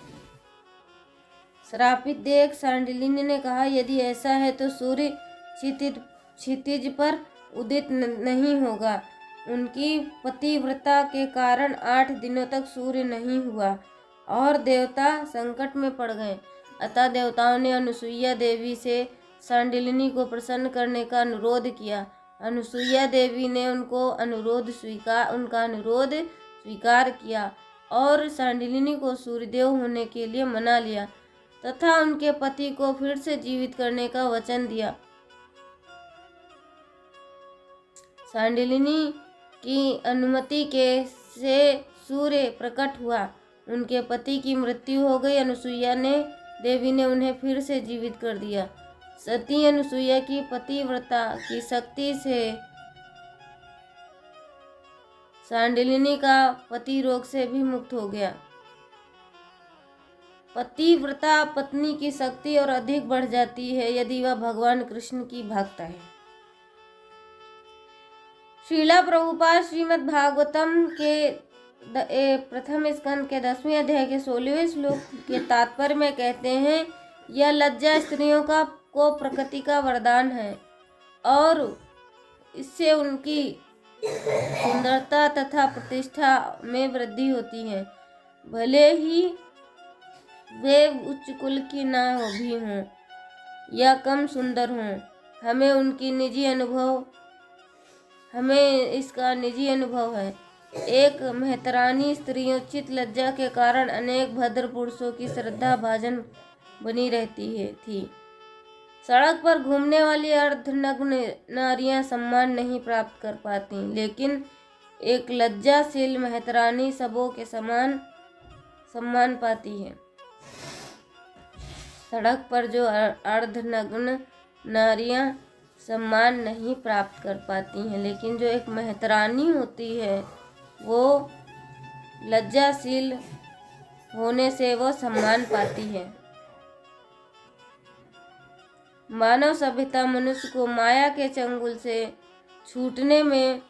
श्रापित देख सांडिलिनी ने कहा, यदि ऐसा है तो सूर्य क्षितिज पर उदित नहीं होगा। उनकी पतिव्रता के कारण 8 दिनों तक सूर्य नहीं हुआ और देवता संकट में पड़ गए। अतः देवताओं ने अनुसुईया देवी से सांडिलिनी को प्रसन्न करने का अनुरोध किया। अनुसुईया देवी ने उनका अनुरोध स्वीकार किया और सांडिलिनी को सूर्यदेव होने के लिए मना लिया तथा उनके पति को फिर से जीवित करने का वचन दिया। सांडिलिनी की अनुमति से सूर्य प्रकट हुआ। उनके पति की मृत्यु हो गई। अनुसुईया देवी ने उन्हें फिर से जीवित कर दिया। सती अनुसुईया की पतिव्रता की शक्ति से सांडिलिनी का पति रोग से भी मुक्त हो गया। पतिव्रता पत्नी की शक्ति और अधिक बढ़ जाती है यदि वह भगवान कृष्ण की भक्त है। श्रीला प्रभुपाद श्रीमद् भागवतम के प्रथम स्कंद के 10वें अध्याय के 16वें श्लोक के तात्पर्य में कहते हैं, यह लज्जा स्त्रियों को प्रकृति का वरदान है और इससे उनकी सुंदरता तथा प्रतिष्ठा में वृद्धि होती है, भले ही वे उच्च कुल की ना हो भी हों या कम सुंदर हों। हमें इसका निजी अनुभव है। एक मेहतरानी स्त्रियोचित लज्जा के कारण अनेक भद्र पुरुषों की श्रद्धा भाजन बनी रहती थी। सड़क पर घूमने वाली अर्धनग्न नारियां सम्मान नहीं प्राप्त कर पाती, लेकिन एक लज्जाशील मेहतरानी सबों के समान सम्मान पाती है। सड़क पर जो अर्धनग्न नारियां सम्मान नहीं प्राप्त कर पाती हैं, लेकिन जो एक मेहतरानी होती है वो लज्जाशील होने से वो सम्मान पाती है। मानव सभ्यता मनुष्य को माया के चंगुल से छूटने में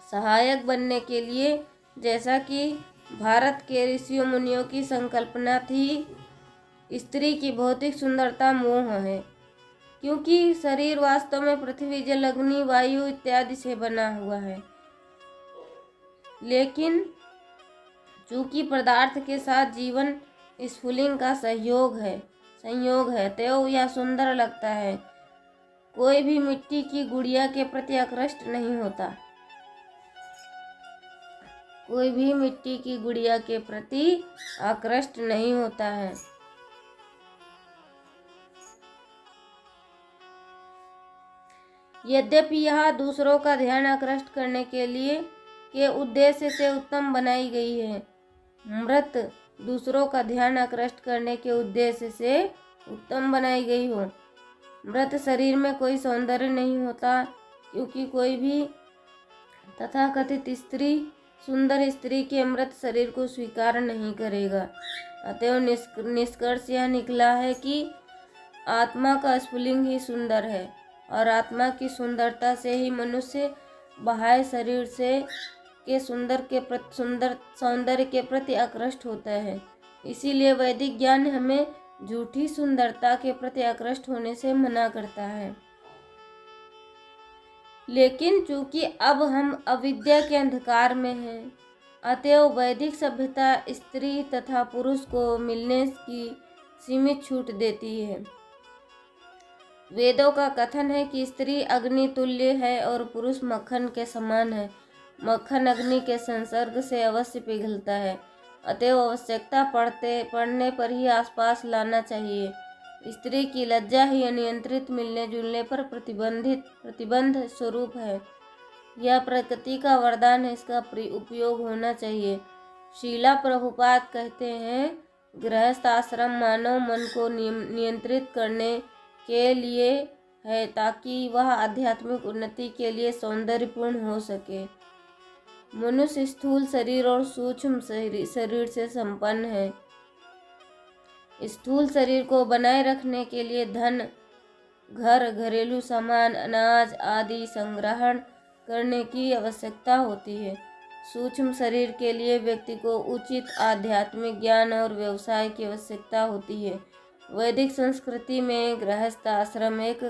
सहायक बनने के लिए, जैसा कि भारत के ऋषियों मुनियों की संकल्पना थी, स्त्री की भौतिक सुंदरता मोह है, क्योंकि शरीर वास्तव में पृथ्वी, जल, अग्नि, वायु इत्यादि से बना हुआ है। लेकिन चूंकि पदार्थ के साथ जीवन स्फुलिंग का संयोग है तो यह सुंदर लगता है। कोई भी मिट्टी की गुड़िया के प्रति आकृष्ट नहीं होता। कोई भी मिट्टी की गुड़िया के प्रति आकृष्ट नहीं होता है। यद्यपि यह दूसरों का ध्यान आकृष्ट करने के उद्देश्य से उत्तम बनाई गई है। मृत दूसरों का ध्यान आकृष्ट करने के उद्देश्य से उत्तम बनाई गई हो। मृत शरीर में कोई सौंदर्य नहीं होता, क्योंकि कोई भी तथाकथित सुंदर स्त्री के मृत शरीर को स्वीकार नहीं करेगा। अतएव निष्कर्ष यह निकला है कि आत्मा का स्फुलिंग ही सुंदर है और आत्मा की सुंदरता से ही मनुष्य बाह्य शरीर के सौंदर्य के प्रति आकृष्ट होता है। इसीलिए वैदिक ज्ञान हमें झूठी सुंदरता के प्रति आकृष्ट होने से मना करता है। लेकिन चूंकि अब हम अविद्या के अंधकार में हैं, अतएव वैदिक सभ्यता स्त्री तथा पुरुष को मिलने की सीमित छूट देती है। वेदों का कथन है कि स्त्री अग्नि तुल्य है और पुरुष मक्खन के समान है। मक्खन अग्नि के संसर्ग से अवश्य पिघलता है, अतएव आवश्यकता पड़ने पर ही आसपास लाना चाहिए। स्त्री की लज्जा ही अनियंत्रित मिलने जुलने पर प्रतिबंध स्वरूप है। यह प्रकृति का वरदान है, इसका उपयोग होना चाहिए। शीला प्रभुपाद कहते हैं, गृहस्थ आश्रम मानव मन को नियंत्रित करने के लिए है, ताकि वह आध्यात्मिक उन्नति के लिए सौंदर्यपूर्ण हो सके। मनुष्य स्थूल शरीर और सूक्ष्म शरीर से संपन्न है। स्थूल शरीर को बनाए रखने के लिए धन, घर, घरेलू सामान, अनाज आदि संग्रहण करने की आवश्यकता होती है। सूक्ष्म शरीर के लिए व्यक्ति को उचित आध्यात्मिक ज्ञान और व्यवसाय की आवश्यकता होती है। वैदिक संस्कृति में गृहस्थ आश्रम एक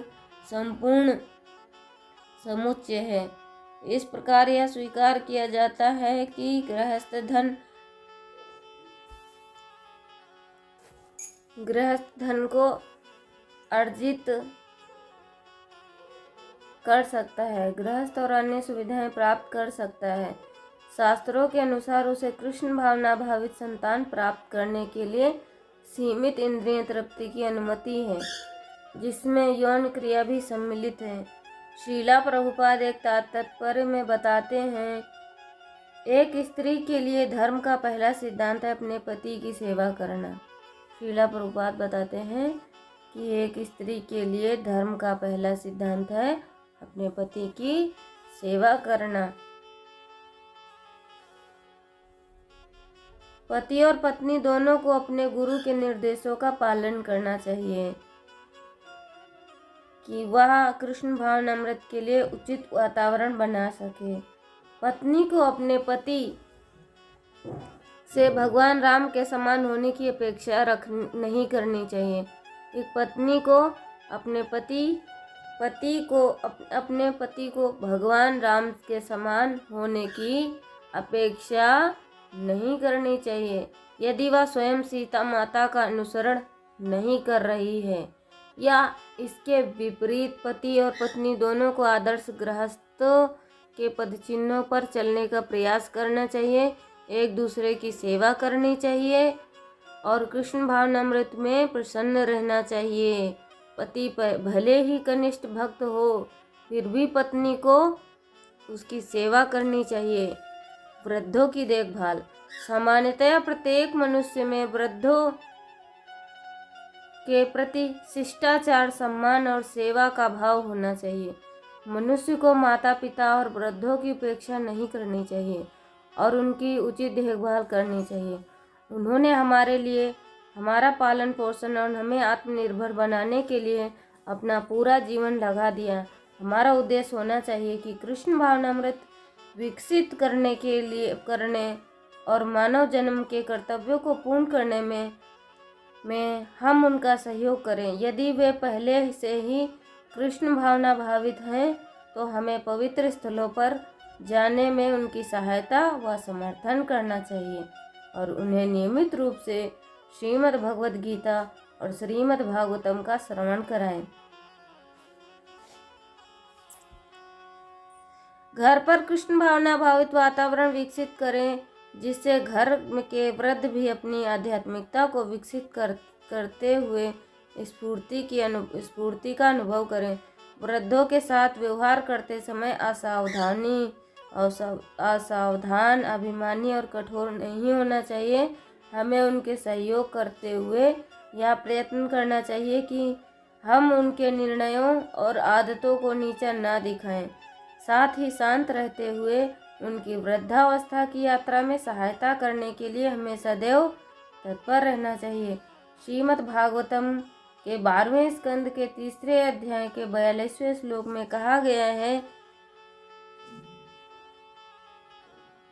संपूर्ण समुच्चय है। इस प्रकार यह स्वीकार किया जाता है कि गृहस्थ धन को अर्जित कर सकता है, गृहस्थ और अन्य सुविधाएं प्राप्त कर सकता है। शास्त्रों के अनुसार उसे कृष्ण भावना भावित संतान प्राप्त करने के लिए सीमित इंद्रिय तृप्ति की अनुमति है, जिसमें यौन क्रिया भी सम्मिलित है। श्रीला प्रभुपाद एक तात्पर्य में बताते हैं, एक स्त्री के लिए धर्म का पहला सिद्धांत है अपने पति की सेवा करना। श्रीला प्रभुपाद बताते हैं कि एक स्त्री के लिए धर्म का पहला सिद्धांत है अपने पति की सेवा करना। पति और पत्नी दोनों को अपने गुरु के निर्देशों का पालन करना चाहिए कि वह कृष्ण भावनामृत के लिए उचित वातावरण बना सके। पत्नी को अपने पति से भगवान राम के समान होने की अपेक्षा नहीं करनी चाहिए। एक पत्नी को अपने पति को भगवान राम के समान होने की अपेक्षा नहीं करनी चाहिए यदि वह स्वयं सीता माता का अनुसरण नहीं कर रही है, या इसके विपरीत पति और पत्नी दोनों को आदर्श गृहस्थ के पदचिन्हों पर चलने का प्रयास करना चाहिए, एक दूसरे की सेवा करनी चाहिए और कृष्ण भावनामृत में प्रसन्न रहना चाहिए। पति भले ही कनिष्ठ भक्त हो, फिर भी पत्नी को उसकी सेवा करनी चाहिए। वृद्धों की देखभाल। सामान्यतया प्रत्येक मनुष्य में वृद्धों के प्रति शिष्टाचार, सम्मान और सेवा का भाव होना चाहिए। मनुष्य को माता पिता और वृद्धों की उपेक्षा नहीं करनी चाहिए और उनकी उचित देखभाल करनी चाहिए। उन्होंने हमारे लिए हमारा पालन पोषण और हमें आत्मनिर्भर बनाने के लिए अपना पूरा जीवन लगा दिया। हमारा उद्देश्य होना चाहिए कि कृष्ण भावनामृत विकसित करने और मानव जन्म के कर्तव्यों को पूर्ण करने में हम उनका सहयोग करें। यदि वे पहले से ही कृष्ण भावना भावित हैं तो हमें पवित्र स्थलों पर जाने में उनकी सहायता व समर्थन करना चाहिए और उन्हें नियमित रूप से श्रीमद् भगवद गीता और श्रीमद् भागवतम का श्रवण कराएं। घर पर कृष्ण भावना भावित वातावरण विकसित करें, जिससे घर के वृद्ध भी अपनी आध्यात्मिकता को विकसित करते हुए स्फूर्ति का अनुभव करें। वृद्धों के साथ व्यवहार करते समय असावधान, अभिमानी और कठोर नहीं होना चाहिए। हमें उनके सहयोग करते हुए यह प्रयत्न करना चाहिए कि हम उनके निर्णयों और आदतों को नीचा ना दिखाएं। साथ ही शांत रहते हुए उनकी वृद्धावस्था की यात्रा में सहायता करने के लिए हमें सदैव तत्पर रहना चाहिए। श्रीमद् भागवतम के 12वें स्कंद के 3 अध्याय के 42वें श्लोक में कहा गया है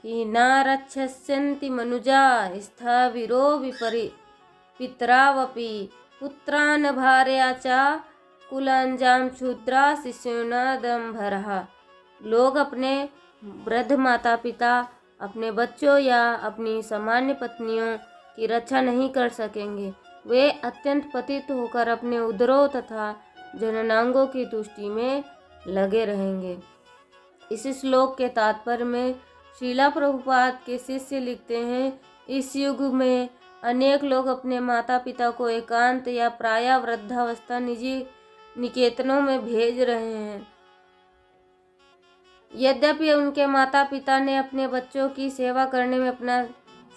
कि न रक्षस्यन्ति मनुजा स्थाविरो पितरावपि पुत्रान् भार्या च कुलांजाम क्षुद्रा शिशूनादम्भरः। लोग अपने वृद्ध माता पिता, अपने बच्चों या अपनी सामान्य पत्नियों की रक्षा नहीं कर सकेंगे। वे अत्यंत पतित होकर अपने उदरों तथा जननांगों की तुष्टि में लगे रहेंगे। इस श्लोक के तात्पर्य में श्रीला प्रभुपाद के शिष्य लिखते हैं, इस युग में अनेक लोग अपने माता पिता को एकांत या प्रायः वृद्धावस्था निजी निकेतनों में भेज रहे हैं। यद्यपि उनके माता पिता ने अपने बच्चों की सेवा करने में अपना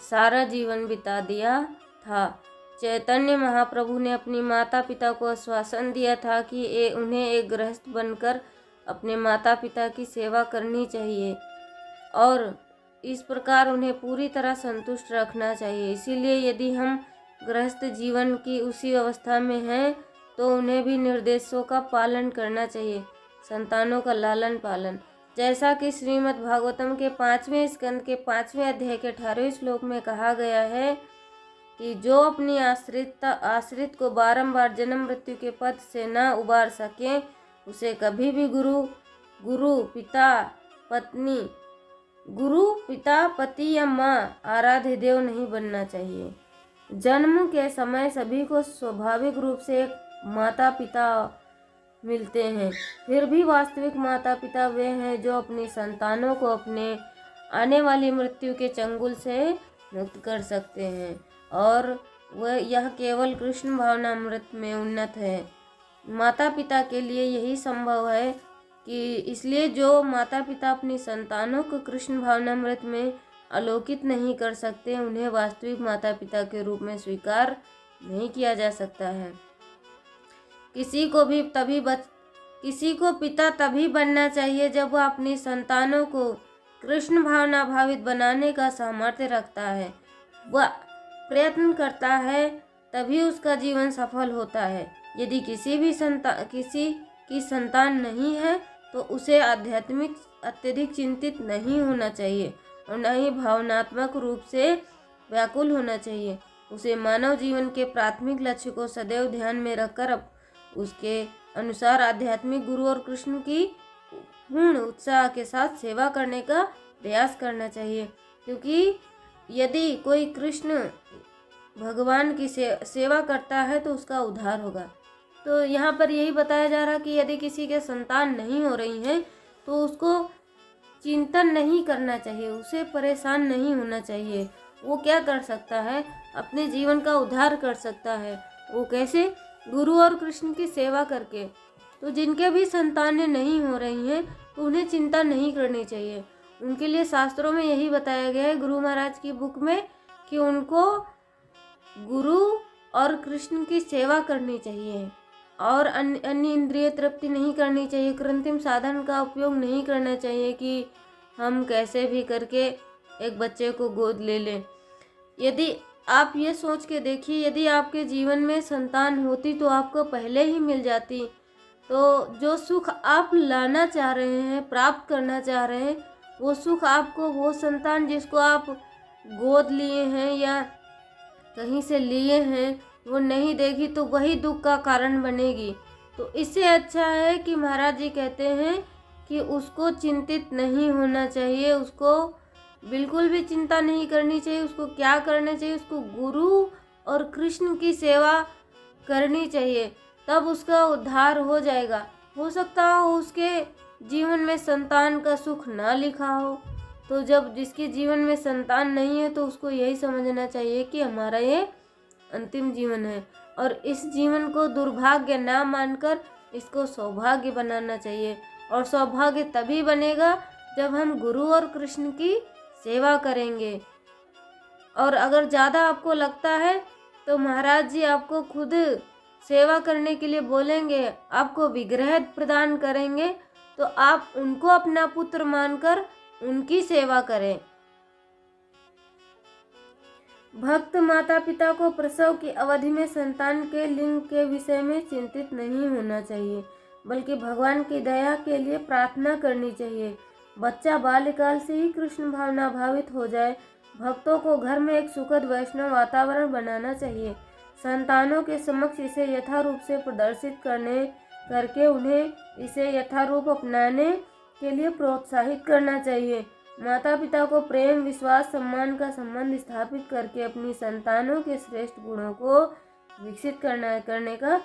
सारा जीवन बिता दिया था। चैतन्य महाप्रभु ने अपनी माता पिता को आश्वासन दिया था कि उन्हें एक गृहस्थ बनकर अपने माता पिता की सेवा करनी चाहिए और इस प्रकार उन्हें पूरी तरह संतुष्ट रखना चाहिए। इसीलिए यदि हम गृहस्थ जीवन की उसी अवस्था में हैं तो उन्हें भी निर्देशों का पालन करना चाहिए, संतानों का लालन पालन। जैसा कि श्रीमद् भागवतम के 5वें स्कंद के 5वें अध्याय के 18वें श्लोक में कहा गया है कि जो अपनी आश्रित को बारंबार जन्म मृत्यु के पथ से न उबार सके, उसे कभी भी गुरु पिता पति या माँ आराध्य देव नहीं बनना चाहिए। जन्म के समय सभी को स्वाभाविक रूप से एक माता पिता मिलते हैं, फिर भी वास्तविक माता पिता वे हैं जो अपनी संतानों को अपने आने वाली मृत्यु के चंगुल से मुक्त कर सकते हैं, और यह केवल कृष्ण भावनामृत में उन्नत है। माता पिता के लिए यही संभव है कि इसलिए जो माता पिता अपनी संतानों को कृष्ण भावनामृत में आलोकित नहीं कर सकते, उन्हें वास्तविक माता पिता के रूप में स्वीकार नहीं किया जा सकता है। किसी को पिता तभी बनना चाहिए जब वह अपनी संतानों को कृष्ण भावना भावित बनाने का सामर्थ्य रखता है, वह प्रयत्न करता है, तभी उसका जीवन सफल होता है। यदि किसी की संतान नहीं है तो उसे अत्यधिक चिंतित नहीं होना चाहिए और न ही भावनात्मक रूप से व्याकुल होना चाहिए। उसे मानव जीवन के प्राथमिक लक्ष्य को सदैव ध्यान में रखकर उसके अनुसार आध्यात्मिक गुरु और कृष्ण की पूर्ण उत्साह के साथ सेवा करने का प्रयास करना चाहिए, क्योंकि यदि कोई कृष्ण भगवान की सेवा करता है तो उसका उद्धार होगा। तो यहाँ पर यही बताया जा रहा कि यदि किसी के संतान नहीं हो रही है तो उसको चिंतन नहीं करना चाहिए, उसे परेशान नहीं होना चाहिए। वो क्या कर सकता है, अपने जीवन का उद्धार कर सकता है। वो कैसे? गुरु और कृष्ण की सेवा करके। तो जिनके भी संतानें नहीं हो रही हैं तो उन्हें चिंता नहीं करनी चाहिए। उनके लिए शास्त्रों में यही बताया गया है गुरु महाराज की बुक में कि उनको गुरु और कृष्ण की सेवा करनी चाहिए और अन्य इंद्रिय तृप्ति नहीं करनी चाहिए। कृत्रिम साधन का उपयोग नहीं करना चाहिए कि हम कैसे भी करके एक बच्चे को गोद ले लें। यदि आप ये सोच के देखिए, यदि आपके जीवन में संतान होती तो आपको पहले ही मिल जाती। तो जो सुख आप लाना चाह रहे हैं, प्राप्त करना चाह रहे हैं, वो सुख आपको वो संतान जिसको आप गोद लिए हैं या कहीं से लिए हैं वो नहीं देगी तो वही दुख का कारण बनेगी। तो इससे अच्छा है कि महाराज जी कहते हैं कि उसको चिंतित नहीं होना चाहिए, उसको बिल्कुल भी चिंता नहीं करनी चाहिए। उसको क्या करना चाहिए? उसको गुरु और कृष्ण की सेवा करनी चाहिए, तब उसका उद्धार हो जाएगा। हो सकता हो उसके जीवन में संतान का सुख ना लिखा हो, तो जब जिसके जीवन में संतान नहीं है तो उसको यही समझना चाहिए कि हमारा ये अंतिम जीवन है और इस जीवन को दुर्भाग्य ना मानकर इसको सौभाग्य बनाना चाहिए। और सौभाग्य तभी बनेगा जब हम गुरु और कृष्ण की सेवा करेंगे। और अगर ज़्यादा आपको लगता है तो महाराज जी आपको खुद सेवा करने के लिए बोलेंगे, आपको विग्रह प्रदान करेंगे, तो आप उनको अपना पुत्र मानकर उनकी सेवा करें। भक्त माता पिता को प्रसव की अवधि में संतान के लिंग के विषय में चिंतित नहीं होना चाहिए, बल्कि भगवान की दया के लिए प्रार्थना करनी चाहिए। बच्चा बाल्यकाल से ही कृष्ण भावना भावित हो जाए। भक्तों को घर में एक सुखद वैष्णव वातावरण बनाना चाहिए। संतानों के समक्ष इसे यथारूप से प्रदर्शित करके उन्हें इसे यथारूप अपनाने के लिए प्रोत्साहित करना चाहिए। माता पिता को प्रेम, विश्वास, सम्मान का संबंध स्थापित करके अपनी संतानों के श्रेष्ठ गुणों को विकसित करने का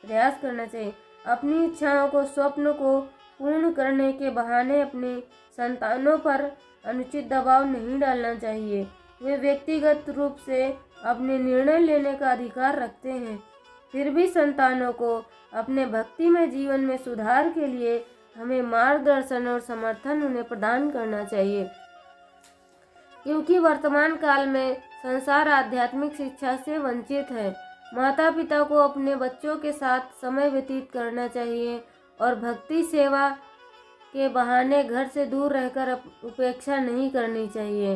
प्रयास करना चाहिए। अपनी इच्छाओं को, स्वप्न को पूर्ण करने के बहाने अपनी संतानों पर अनुचित दबाव नहीं डालना चाहिए। वे व्यक्तिगत रूप से अपने निर्णय लेने का अधिकार रखते हैं, फिर भी संतानों को अपने भक्तिमय जीवन में सुधार के लिए हमें मार्गदर्शन और समर्थन उन्हें प्रदान करना चाहिए, क्योंकि वर्तमान काल में संसार आध्यात्मिक शिक्षा से वंचित है। माता पिता को अपने बच्चों के साथ समय व्यतीत करना चाहिए और भक्ति सेवा के बहाने घर से दूर रहकर उपेक्षा नहीं करनी चाहिए।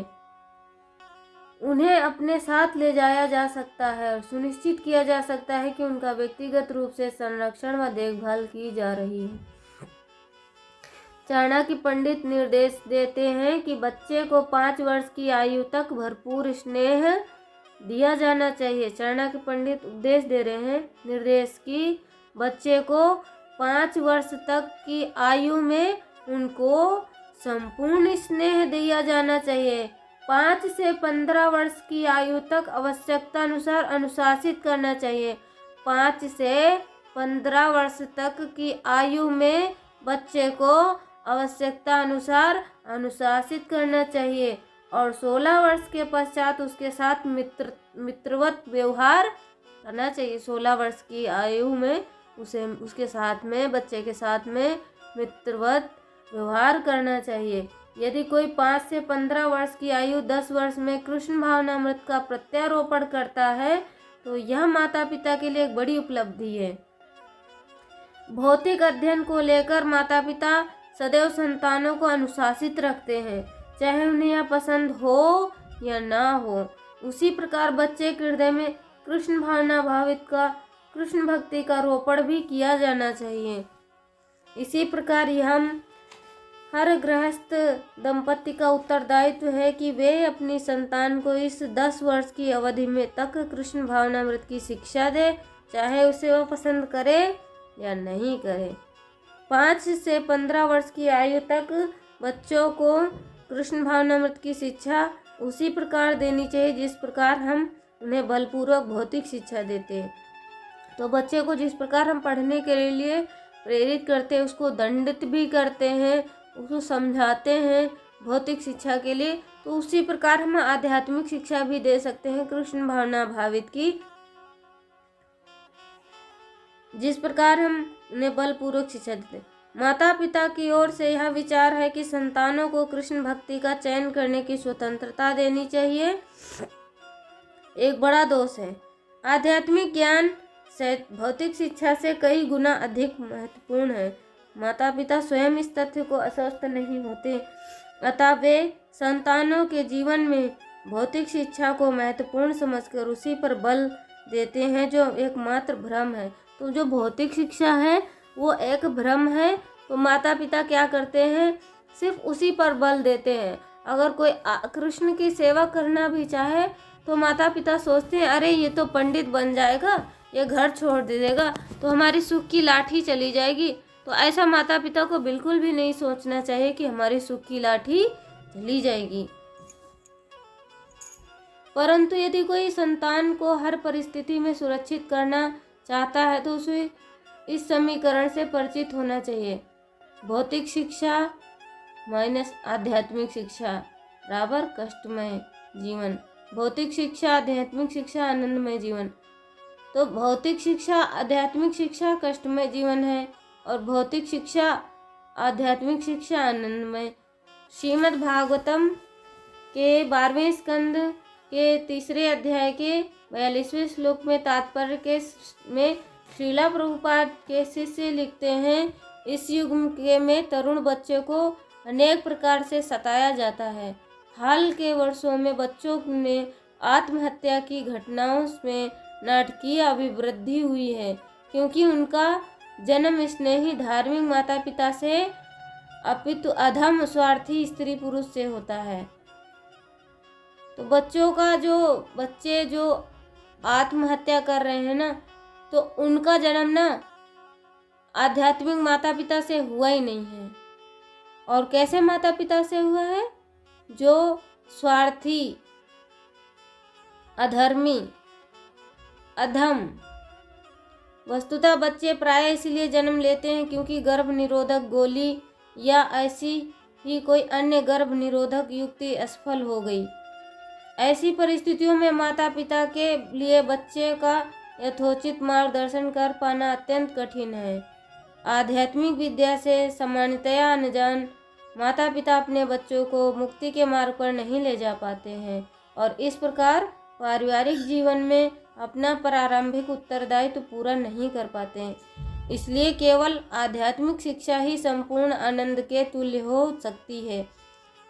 उन्हें अपने साथ ले जाया जा सकता है और सुनिश्चित किया जा सकता है कि उनका व्यक्तिगत रूप से संरक्षण व देखभाल की जा रही है। चाणक्य पंडित निर्देश देते हैं कि बच्चे को 5 वर्ष की आयु तक भरपूर स्नेह दिया जाना चाहिए। चाणक्य पंडित उपदेश दे रहे हैं, निर्देश की बच्चे को 5 वर्ष तक की आयु में उनको संपूर्ण स्नेह दिया जाना चाहिए। 5 से 15 वर्ष की आयु तक आवश्यकता अनुसार अनुशासित करना चाहिए। 5 से 15 वर्ष तक की आयु में बच्चे को आवश्यकता अनुसार अनुशासित करना चाहिए और 16 वर्ष के पश्चात उसके साथ मित्रवत व्यवहार करना चाहिए। 16 वर्ष की आयु में उसके साथ में बच्चे के साथ में मित्रवत व्यवहार करना चाहिए। यदि कोई 5 से 15 वर्ष की आयु 10 वर्ष में कृष्ण भावनामृत का प्रत्यारोपण करता है तो यह माता पिता के लिए एक बड़ी उपलब्धि है। भौतिक अध्ययन को लेकर माता पिता सदैव संतानों को अनुशासित रखते हैं, चाहे उन्हें यह पसंद हो या ना हो। उसी प्रकार बच्चे के हृदय में कृष्ण भावना भावित का कृष्ण भक्ति का रोपण भी किया जाना चाहिए। इसी प्रकार हम हर गृहस्थ दंपति का उत्तरदायित्व है कि वे अपनी संतान को इस 10 वर्ष की अवधि में तक कृष्ण भावनामृत की शिक्षा दे, चाहे उसे वह पसंद करे या नहीं करे। 5 से 15 वर्ष की आयु तक बच्चों को कृष्ण भावनामृत की शिक्षा उसी प्रकार देनी चाहिए जिस प्रकार हम उन्हें बलपूर्वक भौतिक शिक्षा देते हैं। तो बच्चे को जिस प्रकार हम पढ़ने के लिए प्रेरित करते हैं, उसको दंडित भी करते हैं, उसको समझाते हैं भौतिक शिक्षा के लिए, तो उसी प्रकार हम आध्यात्मिक शिक्षा भी दे सकते हैं कृष्ण भावना भावित की। जिस प्रकार हम उन्हें बलपूर्वक शिक्षा देते हैं। माता पिता की ओर से यह विचार है कि संतानों को कृष्ण भक्ति का चयन करने की स्वतंत्रता देनी चाहिए। एक बड़ा दोष है, आध्यात्मिक ज्ञान भौतिक शिक्षा से कई गुना अधिक महत्वपूर्ण है। माता पिता स्वयं इस तथ्य को अस्वस्थ नहीं होते, अतः वे संतानों के जीवन में भौतिक शिक्षा को महत्वपूर्ण समझकर उसी पर बल देते हैं जो एकमात्र भ्रम है। तो जो भौतिक शिक्षा है वो एक भ्रम है, तो माता पिता क्या करते हैं, सिर्फ उसी पर बल देते हैं। अगर कोई कृष्ण की सेवा करना भी चाहे तो माता पिता सोचते हैं अरे ये तो पंडित बन जाएगा, ये घर छोड़ दे देगा तो हमारी सुख की लाठी चली जाएगी। तो ऐसा माता पिता को बिल्कुल भी नहीं सोचना चाहिए कि हमारी सुख की लाठी चली जाएगी। परंतु यदि कोई संतान को हर परिस्थिति में सुरक्षित करना चाहता है तो उसे इस समीकरण से परिचित होना चाहिए, भौतिक शिक्षा माइनस आध्यात्मिक शिक्षा बराबर कष्टमय जीवन। भौतिक शिक्षा आध्यात्मिक शिक्षा आनंदमय जीवन। तो भौतिक शिक्षा आध्यात्मिक शिक्षा कष्टमय जीवन है और भौतिक शिक्षा आध्यात्मिक शिक्षा आनंदमय। श्रीमद् भागवतम के 12वें स्कंद के 3 अध्याय के 42वें श्लोक में तात्पर्य में श्रीला प्रभुपाद के शिष्य लिखते हैं, इस युग में तरुण बच्चों को अनेक प्रकार से सताया जाता है। हाल के वर्षों में बच्चों में आत्महत्या की घटनाओं में नाटकीय अभिवृद्धि हुई है, क्योंकि उनका जन्म स्नेही धार्मिक माता पिता से अपितु अधम स्वार्थी स्त्री पुरुष से होता है। तो बच्चे जो आत्महत्या कर रहे हैं ना, तो उनका जन्म ना आध्यात्मिक माता पिता से हुआ ही नहीं है। और कैसे माता पिता से हुआ है, जो स्वार्थी, अधर्मी, अधम। वस्तुतः बच्चे प्राय इसलिए जन्म लेते हैं क्योंकि गर्भ निरोधक गोली या ऐसी ही कोई अन्य गर्भ निरोधक युक्ति असफल हो गई। ऐसी परिस्थितियों में माता पिता के लिए बच्चे का यथोचित मार्गदर्शन कर पाना अत्यंत कठिन है। आध्यात्मिक विद्या से सामान्यतया अनजान माता पिता अपने बच्चों को मुक्ति के मार्ग पर नहीं ले जा पाते हैं और इस प्रकार पारिवारिक जीवन में अपना प्रारंभिक उत्तरदायित्व पूरा नहीं कर पाते हैं। इसलिए केवल आध्यात्मिक शिक्षा ही संपूर्ण आनंद के तुल्य हो सकती है।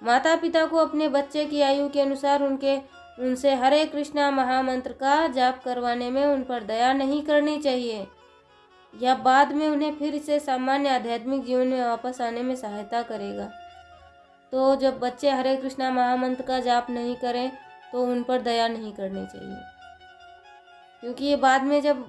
माता पिता को अपने बच्चे की आयु के अनुसार उनके उनसे हरे कृष्णा महामंत्र का जाप करवाने में उन पर दया नहीं करनी चाहिए। यह बाद में उन्हें फिर से सामान्य आध्यात्मिक जीवन में वापस आने में सहायता करेगा। तो जब बच्चे हरे कृष्णा महामंत्र का जाप नहीं करें तो उन पर दया नहीं करनी चाहिए, क्योंकि ये बाद में जब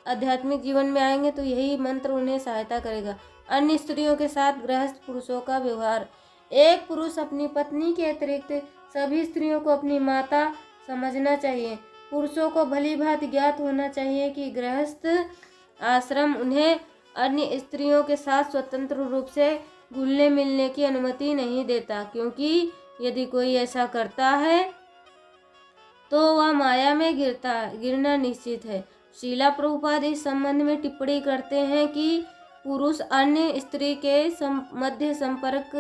आध्यात्मिक जीवन में आएंगे तो यही मंत्र उन्हें सहायता करेगा। अन्य स्त्रियों के साथ गृहस्थ पुरुषों का व्यवहार। एक पुरुष अपनी पत्नी के अतिरिक्त सभी स्त्रियों को अपनी माता समझना चाहिए। पुरुषों को भली भांति ज्ञात होना चाहिए कि गृहस्थ आश्रम उन्हें अन्य स्त्रियों के साथ स्वतंत्र रूप से घुलने मिलने की अनुमति नहीं देता, क्योंकि यदि कोई ऐसा करता है तो वह माया में गिरना निश्चित है। शीला प्रभुपाद इस संबंध में टिप्पणी करते हैं कि पुरुष अन्य स्त्री के मध्य संपर्क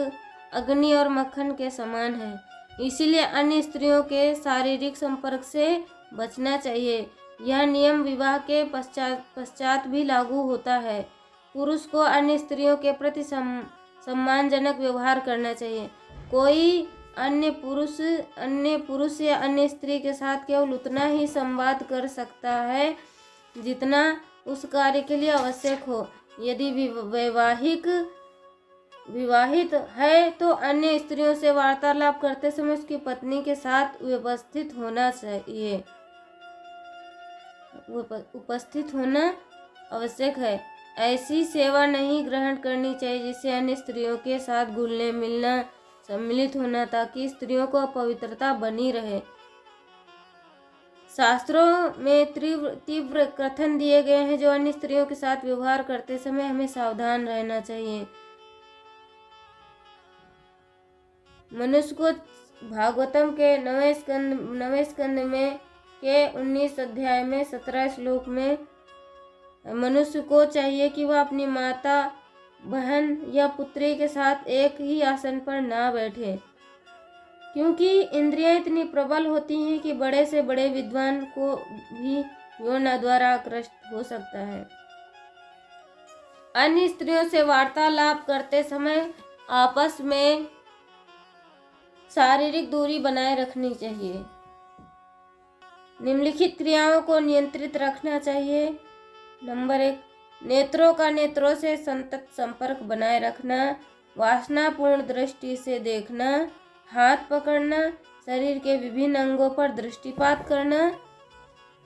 अग्नि और मक्खन के समान है, इसीलिए अन्य स्त्रियों के शारीरिक संपर्क से बचना चाहिए। यह नियम विवाह के पश्चात भी लागू होता है। पुरुष को अन्य स्त्रियों के प्रति सम्मानजनक व्यवहार करना चाहिए। कोई अन्य पुरुष या अन्य स्त्री के साथ केवल उतना ही संवाद कर सकता है जितना उस कार्य के लिए आवश्यक हो। यदि विवाहित है तो अन्य स्त्रियों से वार्तालाप करते समय उसकी पत्नी के साथ उपस्थित होना आवश्यक है। ऐसी सेवा नहीं ग्रहण करनी चाहिए जिससे अन्य स्त्रियों के साथ घुलने मिलना सम्मिलित होना, ताकि स्त्रियों को पवित्रता बनी रहे। शास्त्रों में तीव्र कथन दिए गए हैं जो अन्य स्त्रियों के साथ व्यवहार करते समय हमें सावधान रहना चाहिए। मनुष्य को भागवतम के 9वें स्कंद में के 19 अध्याय में 17 श्लोक में मनुष्य को चाहिए कि वह अपनी माता, बहन या पुत्री के साथ एक ही आसन पर ना बैठे, क्योंकि इंद्रियां इतनी प्रबल होती हैं कि बड़े से बड़े विद्वान को भी यौन द्वारा आकृष्ट हो सकता है। अन्य स्त्रियों से वार्तालाप करते समय आपस में शारीरिक दूरी बनाए रखनी चाहिए। निम्नलिखित क्रियाओं को नियंत्रित रखना चाहिए। नंबर 1, नेत्रों का नेत्रों से संतत संपर्क बनाए रखना, वासनापूर्ण दृष्टि से देखना, हाथ पकड़ना, शरीर के विभिन्न अंगों पर दृष्टिपात करना।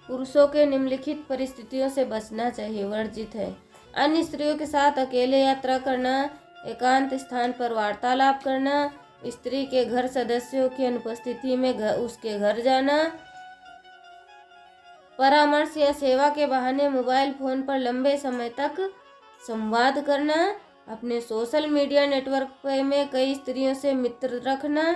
पुरुषों के निम्नलिखित परिस्थितियों से बचना चाहिए, वर्जित है। अन्य स्त्रियों के साथ अकेले यात्रा करना, एकांत स्थान पर वार्तालाप करना, स्त्री के घर सदस्यों की अनुपस्थिति में उसके घर जाना, परामर्श या सेवा के बहाने मोबाइल फोन पर लंबे समय तक संवाद करना, अपने सोशल मीडिया नेटवर्क में कई स्त्रियों से मित्र रखना,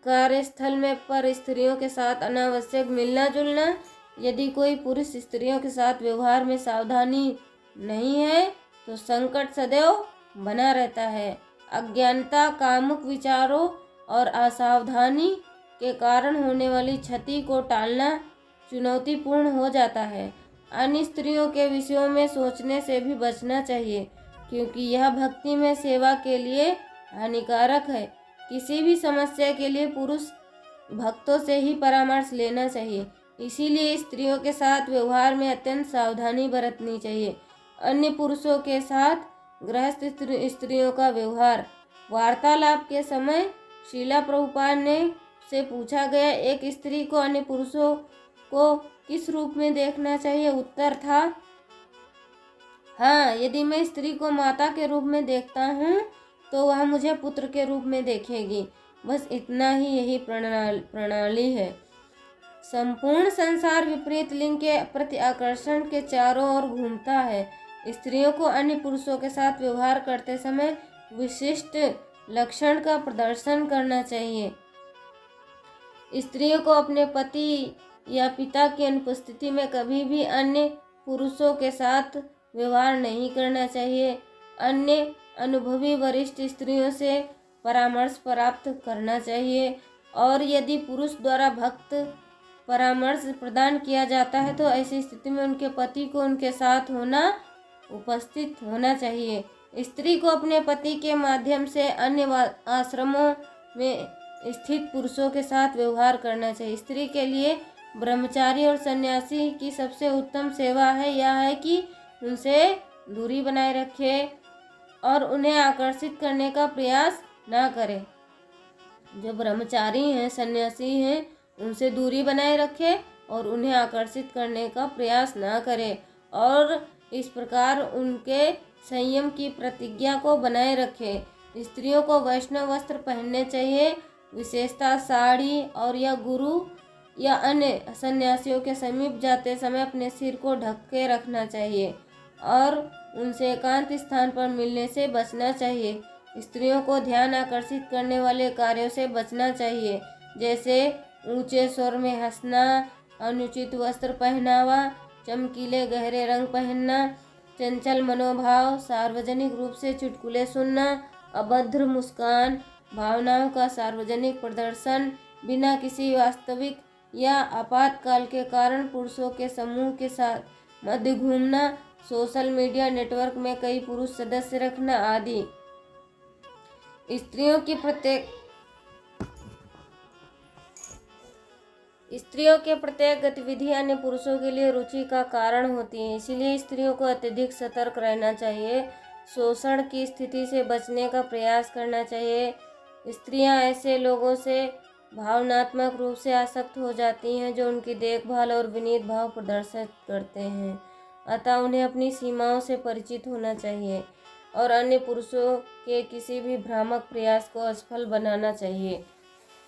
कार्यस्थल में पर स्त्रियों के साथ अनावश्यक मिलना जुलना। यदि कोई पुरुष स्त्रियों के साथ व्यवहार में सावधानी नहीं है तो संकट सदैव बना रहता है। अज्ञानता, कामुक विचारों और असावधानी के कारण होने वाली क्षति को टालना चुनौतीपूर्ण हो जाता है। अन्य स्त्रियों के विषयों में सोचने से भी बचना चाहिए, क्योंकि यह भक्ति में सेवा के लिए हानिकारक है। किसी भी समस्या के लिए पुरुष भक्तों से ही परामर्श लेना चाहिए, इसीलिए स्त्रियों के साथ व्यवहार में अत्यंत सावधानी बरतनी चाहिए। अन्य पुरुषों के साथ गृहस्थ स्त्रियों का व्यवहार। वार्तालाप के समय शीला प्रभुपाद ने से पूछा गया, एक स्त्री को अन्य पुरुषों को किस रूप में देखना चाहिए? उत्तर था, हाँ, यदि मैं स्त्री को माता के रूप में देखता हूँ तो वह मुझे पुत्र के रूप में देखेगी। बस इतना ही, यही प्रणाली है। संपूर्ण संसार विपरीत लिंग के प्रति आकर्षण के चारों ओर घूमता है। स्त्रियों को अन्य पुरुषों के साथ व्यवहार करते समय विशिष्ट लक्षण का प्रदर्शन करना चाहिए। स्त्रियों को अपने पति या पिता की अनुपस्थिति में कभी भी अन्य पुरुषों के साथ व्यवहार नहीं करना चाहिए। अन्य अनुभवी वरिष्ठ स्त्रियों से परामर्श प्राप्त करना चाहिए, और यदि पुरुष द्वारा भक्त परामर्श प्रदान किया जाता है तो ऐसी स्थिति में उनके पति को उनके साथ उपस्थित होना चाहिए। स्त्री को अपने पति के माध्यम से अन्य आश्रमों में स्थित पुरुषों के साथ व्यवहार करना चाहिए। स्त्री के लिए ब्रह्मचारी और सन्यासी की सबसे उत्तम सेवा है यह है कि उनसे दूरी बनाए रखे और उन्हें आकर्षित करने का प्रयास ना करे। जो ब्रह्मचारी हैं, सन्यासी हैं, उनसे दूरी बनाए रखे और उन्हें आकर्षित करने का प्रयास ना करे और इस प्रकार उनके संयम की प्रतिज्ञा को बनाए रखे। स्त्रियों को वैष्णव वस्त्र पहनने चाहिए, विशेषतः साड़ी, और या गुरु या अन्य सन्यासियों के समीप जाते समय अपने सिर को ढक के रखना चाहिए और उनसे एकांत स्थान पर मिलने से बचना चाहिए। स्त्रियों को ध्यान आकर्षित करने वाले कार्यों से बचना चाहिए, जैसे ऊंचे स्वर में हंसना, अनुचित वस्त्र पहनावा, चमकीले गहरे रंग पहनना, चंचल मनोभाव, सार्वजनिक रूप से चुटकुले सुनना, अभद्र मुस्कान, भावनाओं का सार्वजनिक प्रदर्शन, बिना किसी वास्तविक या आपातकाल के कारण पुरुषों के समूह के साथ मध्य घूमना, सोशल मीडिया नेटवर्क में कई पुरुष सदस्य रखना आदि। स्त्रियों के प्रत्येक गतिविधि अन्य पुरुषों के लिए रुचि का कारण होती है, इसीलिए स्त्रियों को अत्यधिक सतर्क रहना चाहिए। शोषण की स्थिति से बचने का प्रयास करना चाहिए। स्त्रियां ऐसे लोगों से भावनात्मक रूप से आसक्त हो जाती हैं जो उनकी देखभाल और विनीत भाव प्रदर्शित करते हैं, अतः उन्हें अपनी सीमाओं से परिचित होना चाहिए और अन्य पुरुषों के किसी भी भ्रामक प्रयास को असफल बनाना चाहिए।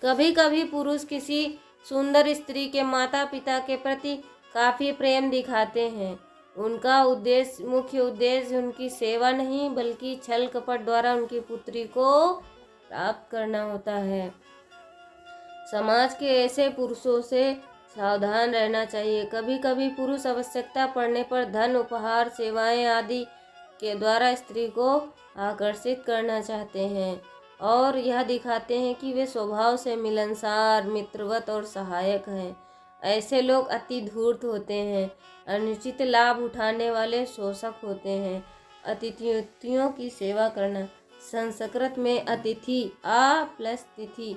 कभी कभी पुरुष किसी सुंदर स्त्री के माता पिता के प्रति काफ़ी प्रेम दिखाते हैं। उनका मुख्य उद्देश्य उनकी सेवा नहीं बल्कि छल कपट द्वारा उनकी पुत्री को प्राप्त करना होता है। समाज के ऐसे पुरुषों से सावधान रहना चाहिए। कभी कभी पुरुष आवश्यकता पड़ने पर धन, उपहार, सेवाएं आदि के द्वारा स्त्री को आकर्षित करना चाहते हैं और यह दिखाते हैं कि वे स्वभाव से मिलनसार, मित्रवत और सहायक हैं। ऐसे लोग अति धूर्त होते हैं, अनुचित लाभ उठाने वाले शोषक होते हैं। अतिथियों की सेवा करना। संस्कृत में अतिथि आ प्लस तिथि,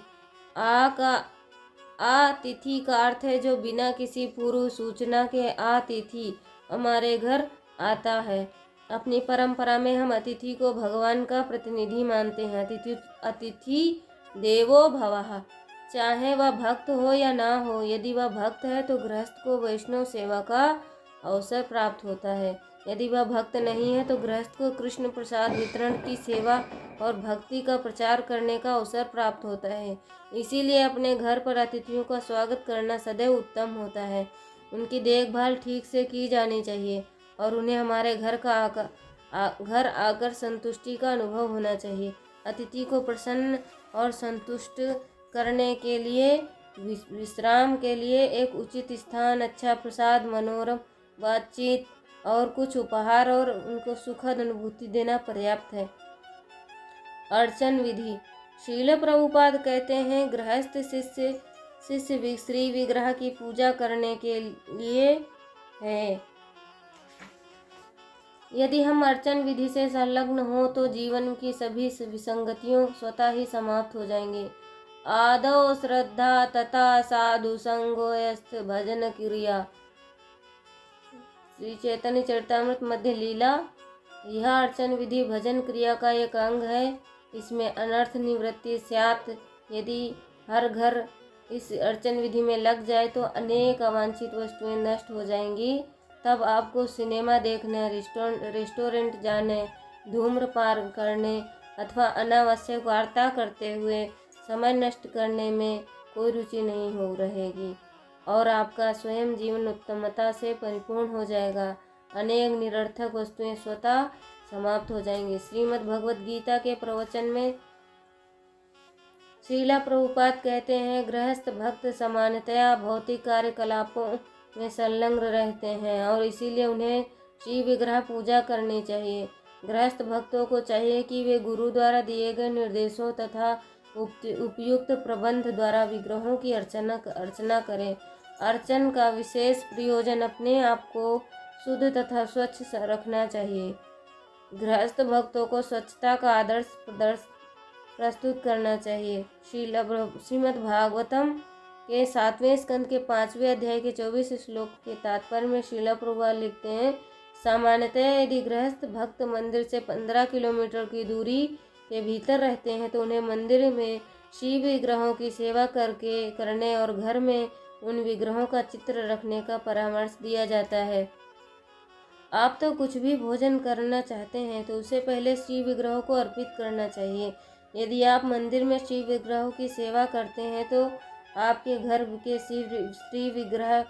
अतिथि का अर्थ है जो बिना किसी पूर्व सूचना के अतिथि हमारे घर आता है। अपनी परंपरा में हम अतिथि को भगवान का प्रतिनिधि मानते हैं। अतिथि देवो भवः, चाहे वह भक्त हो या ना हो। यदि वह भक्त है तो गृहस्थ को वैष्णव सेवा का अवसर प्राप्त होता है। यदि वह भक्त नहीं है तो गृहस्थ को कृष्ण प्रसाद वितरण की सेवा और भक्ति का प्रचार करने का अवसर प्राप्त होता है। इसीलिए अपने घर पर अतिथियों का स्वागत करना सदैव उत्तम होता है। उनकी देखभाल ठीक से की जानी चाहिए और उन्हें हमारे घर आकर संतुष्टि का अनुभव होना चाहिए। अतिथि को प्रसन्न और संतुष्ट करने के लिए विश्राम के लिए एक उचित स्थान, अच्छा प्रसाद, मनोरम बातचीत और कुछ उपहार और उनको सुखद अनुभूति देना पर्याप्त है। अर्चन विधि। श्रील प्रभुपाद कहते हैं, गृहस्थ शिष्य श्री विग्रह की पूजा करने के लिए है। यदि हम अर्चन विधि से संलग्न हो तो जीवन की सभी विसंगतियों स्वतः ही समाप्त हो जाएंगे। आदौ श्रद्धा तथा साधु संगोयस्थ भजन क्रिया। श्री चैतन्य चरितामृत मध्य लीला। यह अर्चन विधि भजन क्रिया का एक अंग है। इसमें अनर्थ निवृत्ति स्यात्। यदि हर घर इस अर्चन विधि में लग जाए तो अनेक अवांछित वस्तुएं नष्ट हो जाएंगी। तब आपको सिनेमा देखने, रेस्टोरेंट जाने, धूम्रपान करने अथवा अनावश्यक वार्ता करते हुए समय नष्ट करने में कोई रुचि नहीं हो रहेगी और आपका स्वयं जीवन उत्तमता से परिपूर्ण हो जाएगा। अनेक निरर्थक वस्तुएं स्वतः समाप्त हो जाएंगी। श्रीमद् भगवद गीता के प्रवचन में श्रीला प्रभुपाद कहते हैं, गृहस्थ भक्त सामान्यतया भौतिक कार्यकलापों में संलग्न रहते हैं और इसीलिए उन्हें श्री विग्रह पूजा करनी चाहिए। गृहस्थ भक्तों को चाहिए कि वे गुरु द्वारा दिए गए निर्देशों तथा उपयुक्त प्रबंध द्वारा विग्रहों की अर्चना करें। अर्चन का विशेष प्रयोजन अपने आप को शुद्ध तथा स्वच्छ रखना चाहिए। गृहस्थ भक्तों को स्वच्छता का आदर्श प्रस्तुत करना चाहिए। श्रीमद् भागवतम के 7वें स्कंद के 5वें अध्याय के 24 श्लोक के तात्पर्य में श्रील प्रभुपाद लिखते हैं, सामान्यतः यदि गृहस्थ भक्त मंदिर से 15 किलोमीटर की दूरी के भीतर रहते हैं तो उन्हें मंदिर में शिव विग्रहों की सेवा करने और घर में उन विग्रहों का चित्र रखने का परामर्श दिया जाता है। आप तो कुछ भी भोजन करना चाहते हैं तो उसे पहले शिव विग्रहों को अर्पित करना चाहिए। यदि आप मंदिर में शिव विग्रहों की सेवा करते हैं तो आपके घर के श्री विग्रह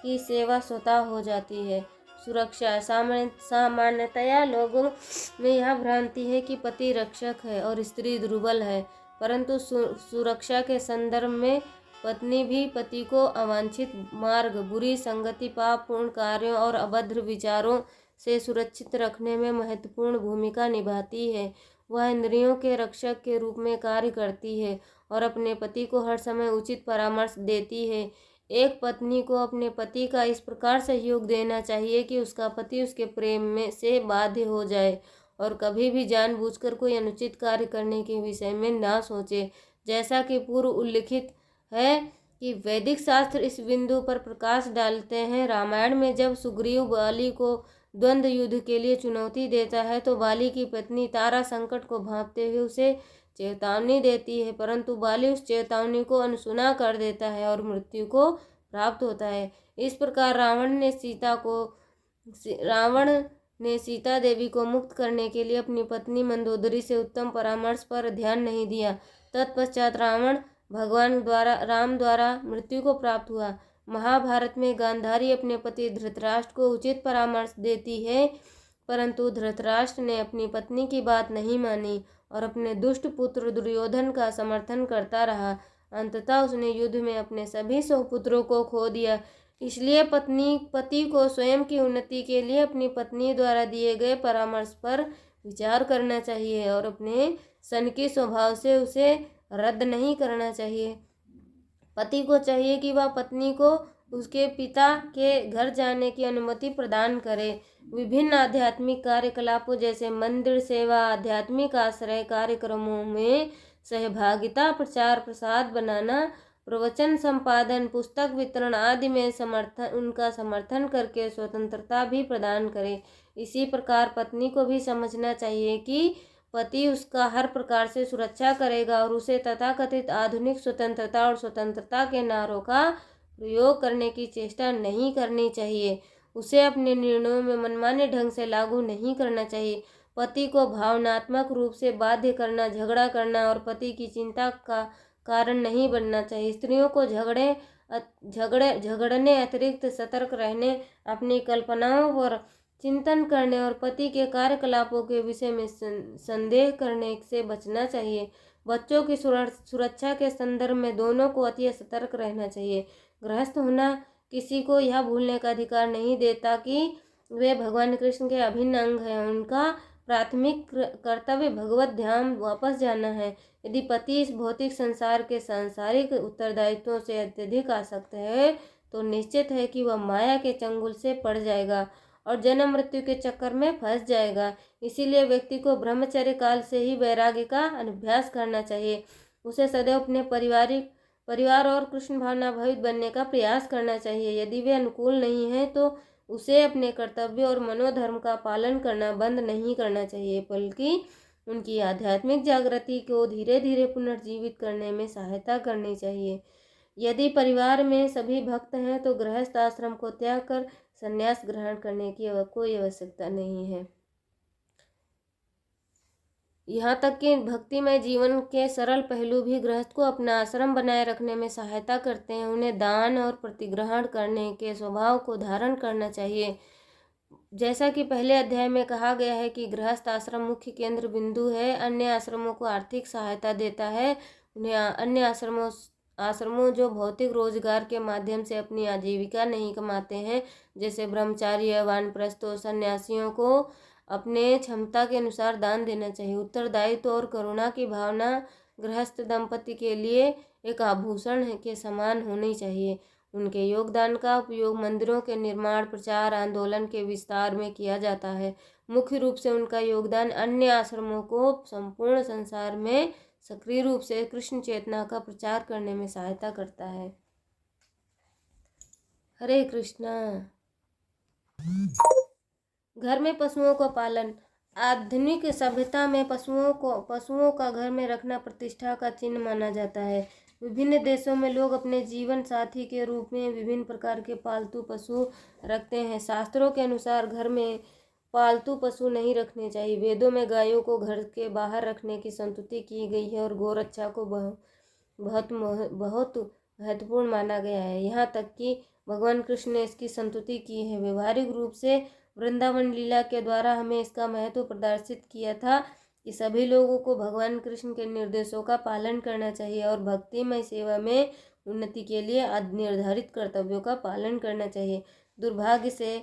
की सेवा स्वतः हो जाती है। सुरक्षा। सामान्यतया लोगों में यह भ्रांति है कि पति रक्षक है और स्त्री दुर्बल है, परंतु सुरक्षा के संदर्भ में पत्नी भी पति को अवांछित मार्ग, बुरी संगति, पापपूर्ण कार्यों और अभद्र विचारों से सुरक्षित रखने में महत्वपूर्ण भूमिका निभाती है। वह इंद्रियों के रक्षक के रूप में कार्य करती है और अपने पति को हर समय उचित परामर्श देती है। एक पत्नी को अपने पति का इस प्रकार सहयोग देना चाहिए कि उसका पति उसके प्रेम में से बाध्य हो जाए और कभी भी जानबूझकर कोई अनुचित कार्य करने के विषय में ना सोचे। जैसा कि पूर्व उल्लिखित है कि वैदिक शास्त्र इस बिंदु पर प्रकाश डालते हैं। रामायण में जब सुग्रीव बाली को द्वंद्व युद्ध के लिए चुनौती देता है तो बाली की पत्नी तारा संकट को भांपते हुए उसे चेतावनी देती है, परंतु बाली उस चेतावनी को अनसुना कर देता है और मृत्यु को प्राप्त होता है। इस प्रकार रावण ने सीता देवी को मुक्त करने के लिए अपनी पत्नी मंदोदरी से उत्तम परामर्श पर ध्यान नहीं दिया। तत्पश्चात रावण भगवान राम द्वारा मृत्यु को प्राप्त हुआ। महाभारत में गांधारी अपने पति धृतराष्ट्र को उचित परामर्श देती है, परंतु धृतराष्ट्र ने अपनी पत्नी की बात नहीं मानी और अपने दुष्ट पुत्र दुर्योधन का समर्थन करता रहा। अंततः उसने युद्ध में अपने सभी सौपुत्रों को खो दिया। इसलिए पति को स्वयं की उन्नति के लिए अपनी पत्नी द्वारा दिए गए परामर्श पर विचार करना चाहिए और अपने सनकी स्वभाव से उसे रद्द नहीं करना चाहिए। पति को चाहिए कि वह पत्नी को उसके पिता के घर जाने की अनुमति प्रदान करे। विभिन्न आध्यात्मिक कार्यकलापों जैसे मंदिर सेवा, आध्यात्मिक आश्रय कार्यक्रमों में सहभागिता, प्रचार प्रसाद बनाना, प्रवचन संपादन, पुस्तक वितरण आदि में उनका समर्थन करके स्वतंत्रता भी प्रदान करे। इसी प्रकार पत्नी को भी समझना चाहिए कि पति उसका हर प्रकार से सुरक्षा करेगा और उसे तथाकथित आधुनिक स्वतंत्रता और स्वतंत्रता के नारों का प्रयोग करने की चेष्टा नहीं करनी चाहिए। उसे अपने निर्णयों में मनमाने ढंग से लागू नहीं करना चाहिए। पति को भावनात्मक रूप से बाध्य करना, झगड़ा करना और पति की चिंता का कारण नहीं बनना चाहिए। स्त्रियों को झगड़ने अतिरिक्त सतर्क रहने, अपनी कल्पनाओं पर चिंतन करने और पति के कार्यकलापों के विषय में संदेह करने से बचना चाहिए। बच्चों की सुरक्षा के संदर्भ में दोनों को अति सतर्क रहना चाहिए। गृहस्थ होना किसी को यह भूलने का अधिकार नहीं देता कि वे भगवान कृष्ण के अभिन्न अंग हैं। उनका प्राथमिक कर्तव्य भगवत ध्यान वापस जाना है। यदि पति इस भौतिक संसार के सांसारिक उत्तरदायित्वों से अत्यधिक आसक्त है तो निश्चित है कि वह माया के चंगुल से पड़ जाएगा और जन्म मृत्यु के चक्कर में फंस जाएगा। इसीलिए व्यक्ति को ब्रह्मचर्य काल से ही वैराग्य का अभ्यास करना चाहिए। उसे सदैव अपने परिवार और कृष्ण भावना भवित बनने का प्रयास करना चाहिए। यदि वे अनुकूल नहीं है तो उसे अपने कर्तव्य और मनोधर्म का पालन करना बंद नहीं करना चाहिए, बल्कि उनकी आध्यात्मिक जागृति को धीरे धीरे पुनर्जीवित करने में सहायता करनी चाहिए। यदि परिवार में सभी भक्त हैं तो गृहस्थ आश्रम को त्याग कर संन्यास ग्रहण करने की कोई आवश्यकता नहीं है। यहाँ तक कि भक्तिमय जीवन के सरल पहलू भी गृहस्थ को अपना आश्रम बनाए रखने में सहायता करते हैं। उन्हें दान और प्रतिग्रहण करने के स्वभाव को धारण करना चाहिए। जैसा कि पहले अध्याय में कहा गया है कि गृहस्थ आश्रम मुख्य केंद्र बिंदु है, अन्य आश्रमों को आर्थिक सहायता देता है। उन्हें अन्य आश्रमों जो भौतिक रोजगार के माध्यम से अपनी आजीविका नहीं कमाते हैं, जैसे ब्रह्मचारी, वानप्रस्थ और सन्यासियों को अपने क्षमता के अनुसार दान देना चाहिए। उत्तरदायित्व और करुणा की भावना गृहस्थ दंपति के लिए एक आभूषण के समान होनी चाहिए। उनके योगदान का उपयोग मंदिरों के निर्माण, प्रचार, आंदोलन के विस्तार में किया जाता है। मुख्य रूप से उनका योगदान अन्य आश्रमों को संपूर्ण संसार में सक्रिय रूप से कृष्ण चेतना का प्रचार करने में सहायता करता है। हरे कृष्णा। घर में पशुओं का पालन। आधुनिक सभ्यता में पशुओं का घर में रखना प्रतिष्ठा का चिन्ह माना जाता है। विभिन्न देशों में लोग अपने जीवन साथी के रूप में विभिन्न प्रकार के पालतू पशु रखते हैं। शास्त्रों के अनुसार घर में पालतू पशु नहीं रखने चाहिए। वेदों में गायों को घर के बाहर रखने की संस्तुति की गई है और गौरक्षा को बहुत महत्वपूर्ण माना गया है। यहाँ तक कि भगवान कृष्ण ने इसकी संस्तुति की है। व्यवहारिक रूप से वृंदावन लीला के द्वारा हमें इसका महत्व प्रदर्शित किया था कि सभी लोगों को भगवान कृष्ण के निर्देशों का पालन करना चाहिए और भक्तिमय सेवा में उन्नति के लिए निर्धारित कर्तव्यों का पालन करना चाहिए। दुर्भाग्य से